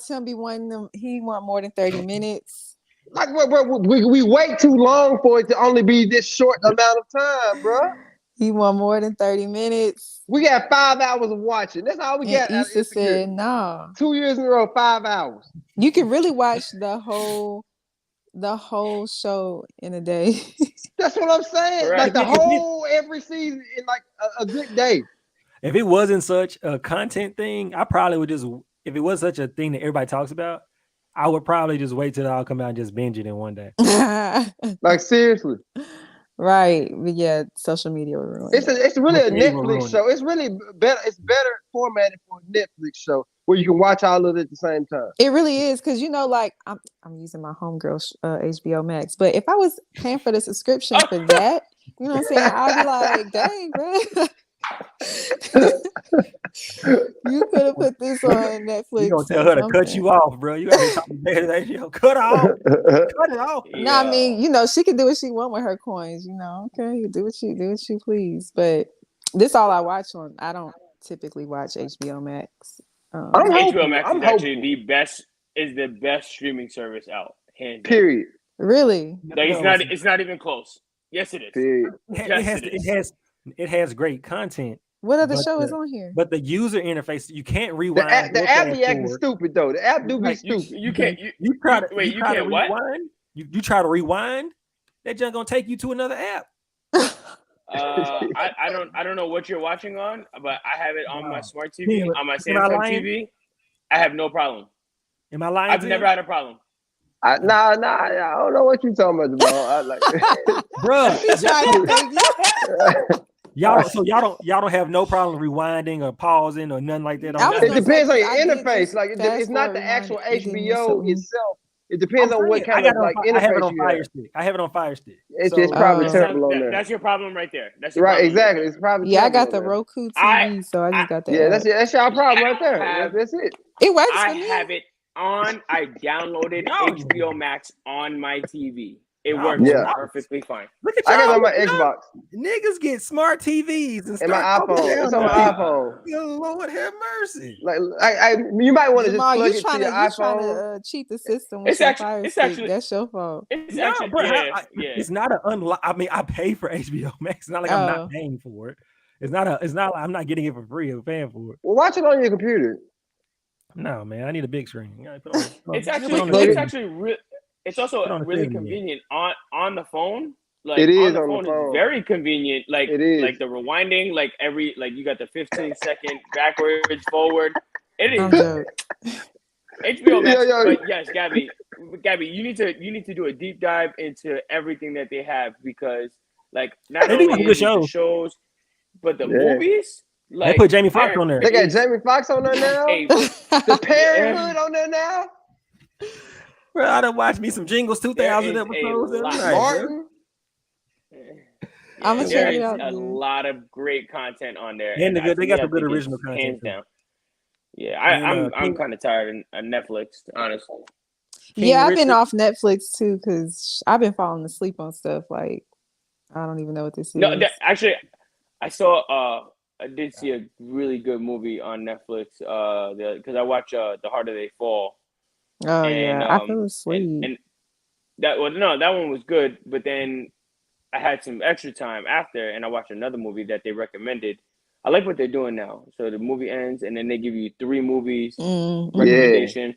Tim be wanting them. He want more than 30 minutes. Like, bro, we wait too long for it to only be this short amount of time, bro. He want more than 30 minutes. We got 5 hours of watching. That's all we got. Issa said, "No, 2 years in a row, 5 hours. You can really watch the whole show in a day." That's what I'm saying. Right. Like every season in like a good day. If it wasn't such a content thing, I probably would just. If it was such a thing that everybody talks about, I would probably just wait till it all come out and just binge it in one day. Like seriously. Right. But yeah, social media will ruin it. It's really a Netflix show. It's really better. It's better formatted for a Netflix show where you can watch all of it at the same time. It really is because like I'm using my homegirl HBO Max, but if I was paying for the subscription for that, you know what I'm saying, I'd be like, dang, bro. You could have put this on Netflix. You gonna tell her to cut you off, bro? You gotta be talking better than you. Cut off. Cut it off. No, I mean, she can do what she want with her coins. Okay, you do what you please. But this all I watch on. I don't typically watch HBO Max. HBO Max is actually the best streaming service out. Hands down. Period. Really? Like it's not even close. Yes, it is. Period. It has great content. What other show is on here? But the user interface, you can't rewind. The app be acting stupid though. The app do be stupid. You can't. You try to rewind. You try to rewind. That junk gonna take you to another app. I don't know what you're watching on, but I have it on my smart TV, on my Samsung TV. I have no problem. Am I lying I've to never you? had a problem. I don't know what you talking about, Jamal. I like Bruh, He tried to save you. y'all don't have no problem rewinding or pausing or nothing like that I on was it gonna there. say depends on because your I did interface. just Like fast it's not forward the rewind actual it. It didn't miss HBO something. itself. It I'm depends on what saying I kind got of it on like I have it interface on you Fire have. Stick. I have it on Fire Stick. It's So probably Oh. terrible on there. That's your problem right there. That's your Right, problem right exactly. there. It's probably Yeah, I terrible got on the there. Roku I TV, so I I just got the Yeah, app. that's y'all problem right I there. have That's it. It works I for me. have it on. I downloaded y'all, HBO Max on my TV. It y'all works going Yeah, out. perfectly fine. Look at I got it y'all. on my Looking up. Xbox Niggas get smart TVs and and my start talking iPhone. It's down on to my people. iPhone. Good Lord have mercy. Like, you might want to just Jamal, plug it to your you trying to iPhone. cheat the system with It's your actually Fire it's Stick. actually That's your fault. it's No, actually bro, yeah. it's not an unlock. I mean, I pay for HBO Max. It's not like I'm not Oh, paying for it. It's not. I'm not getting it for free. I'm paying for it. Well, watch it on your computer. No, man, I need a big screen. You gotta put on, It's you gotta put actually on the Plug it's it. 70. actually it's also Put on the really 70 inch. convenient on the phone. Like It on is the on the phone is phone. very convenient. It is. Like the rewinding, like you got the 15-second backwards, forward. It I'm is joking. HBO Yo, Max. yo. But yes, Gabby, you need to do a deep dive into everything that they have because like not They do have only some good is it the shows. shows, but the Yeah. movies, They put like Jamie Foxx there on there. They got is Jamie Foxx on there now. a The yeah, Parenthood on there now. Bro, I done watched me some Jingles there 2000 is a episodes every lot. night, bro. Martin. I'm Yeah, gonna there check it is out a then. lot of great content on there, And and they to me, got I some good think original it's content hands too. down. Yeah, And I'm kind of tired of Netflix, honestly. King Yeah, I've been Richard. off Netflix too because I've been falling asleep on stuff. Like I don't even know what this No, is. actually, I saw I did see a really good movie on Netflix. Because I watch The Harder They Fall, Oh and yeah, I fell asleep. and that one was good. But then I had some extra time after, and I watched another movie that they recommended. I like what they're doing now. So the movie ends, and then they give you 3 movies Mm-hmm. Yeah. recommendation,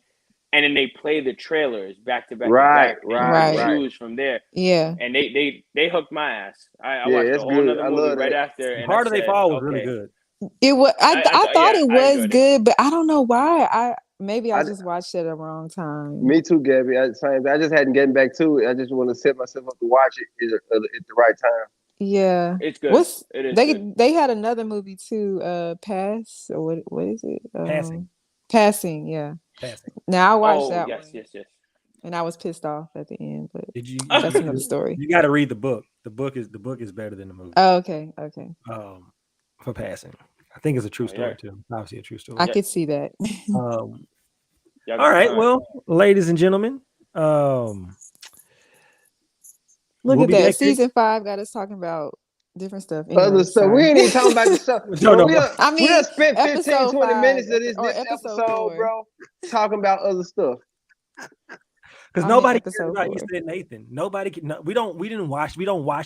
and then they play the trailers back to back to Right. back, and you Right. can Right. Right. choose from there. Yeah. And they hooked my ass. I Yeah, watched a that's whole good. nother I movie love right that. after, and I Harder They said, Fall was really okay, good. It was. I thought yeah, it I was enjoyed it. good, but I don't know why. Maybe I I, just watched it at the wrong time. me too, Gabby. I just hadn't gotten back to it. I just want to set myself up to watch it at the right time. Yeah. It's good. What's It is good. they had another movie too, Pass or what is it? Passing. Passing, yeah. Passing. Now I watched Oh that yes, one yes, yes. and I was pissed off at the end, but Did that's another story. you got to read the book. The book is better than the movie. Oh, okay. For Passing. I think it's a true Oh, story yeah. too. Obviously a true story. I could see that. Um, Y'all all right, got well, ladies and gentlemen, Look we'll at be that. back here. Season 5 got us talking about different stuff. Other Anyway, stuff. We sorry. ain't even talking about the stuff. No, Bro, no, I we mean, done spent 15, episode 20 minutes 5 of or this episode episode, 4. bro, talking about other stuff. because I mean, nobody cares episode about 4. Issa and Nathan. Nobody can. No, we don't watch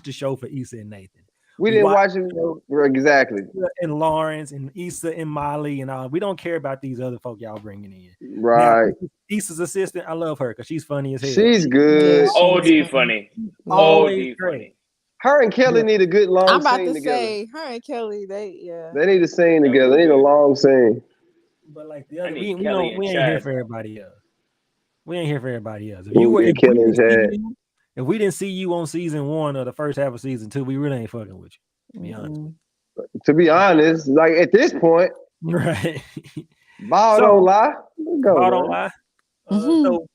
the show for Issa and Nathan. We We didn't watch watch it. Exactly. Issa and Lawrence and Issa and Molly and all. We don't care about these other folk y'all bringing in. Now, Right. Issa's assistant, I love her because she's funny as hell. She's Yeah, good. she OD is funny. Yeah. Always OD great. funny. Her and Kelly Yeah. need a good long I'm about scene to together. say her and Kelly, yeah. They need a scene That together. would They be need a good. long scene. But like the I other, need we Kelly don't and we ain't here Chad. for everybody else. We ain't here for everybody else. If We you were need if we Kelly and didn't see Chad. you, if we didn't see you on season 1 or the first half of season 2, we really ain't fucking with you. To be honest. To be honest, like at this point, Right. ball So, don't lie. Go, Ball man. don't lie. So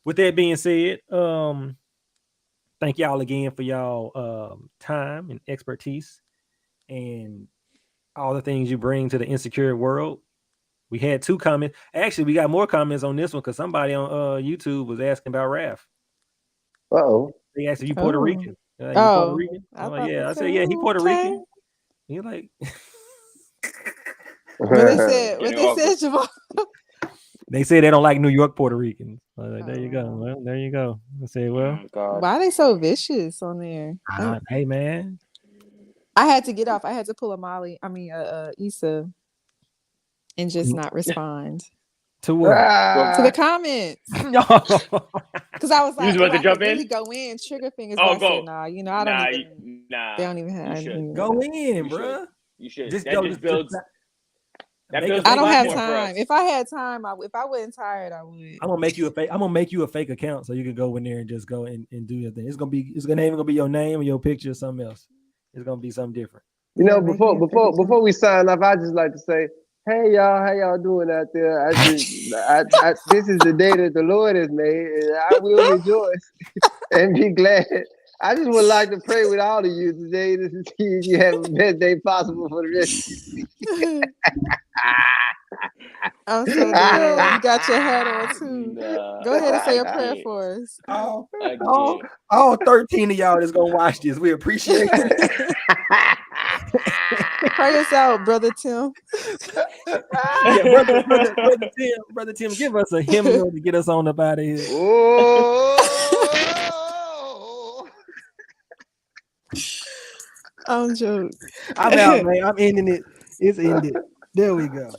with that being said, thank y'all again for y'all time and expertise and all the things you bring to the insecure world. We had 2 comments. Actually, we got more comments on this one because somebody on YouTube was asking about Raph. Uh-oh. They asked if you Puerto Oh. Rican. You Puerto Oh, Rican? I I'm like, thought yeah. they I said, said, yeah, he "Oh, Puerto okay." Rican. You're like, What they said? What Getting they awkward. said, Jamal? they say they don't like New York Puerto Ricans. I was like, there you go. Oh. Well, there you go. I said, well, Oh, God. Why are they so vicious on there? hey man, I had to get off. I had to pull Issa, and just not respond to what? to the comments. Because I was You like, was about oh, to I jump could really in? go in, trigger fingers, Oh, but I go. said, nah, I don't even, Nah. they don't even have, You I should. didn't even Go know. in, You bro. should. You should. Just That go. just builds. That Make a feels I a fake don't lot have more account. for time. us. If I had time, if I wasn't tired, I would. I'm gonna make you a fake. I'm gonna make you a fake account so you can go in there and just go and do your thing. It's gonna even gonna be your name or your picture or something else. It's gonna be something different. You know, Yeah, make me a fake before account. we sign off, I just like to say, hey y'all, how y'all doing out there? This is the day that the Lord has made, and I will rejoice and be glad. I just would like to pray with all of you today to see if you have the best day possible for the rest of your week. I'm so dead. You got your hat on too. Nah, Go ahead and say I a prayer can't. for us. I All, can't. all 13 of y'all that's gonna watch this, we appreciate that. Pray us out, brother Tim. Yeah, brother Tim, give us a hymnal to get us on up out of here. Oh. I'm joking. I'm out, man. I'm ending it. It's ended. There we go.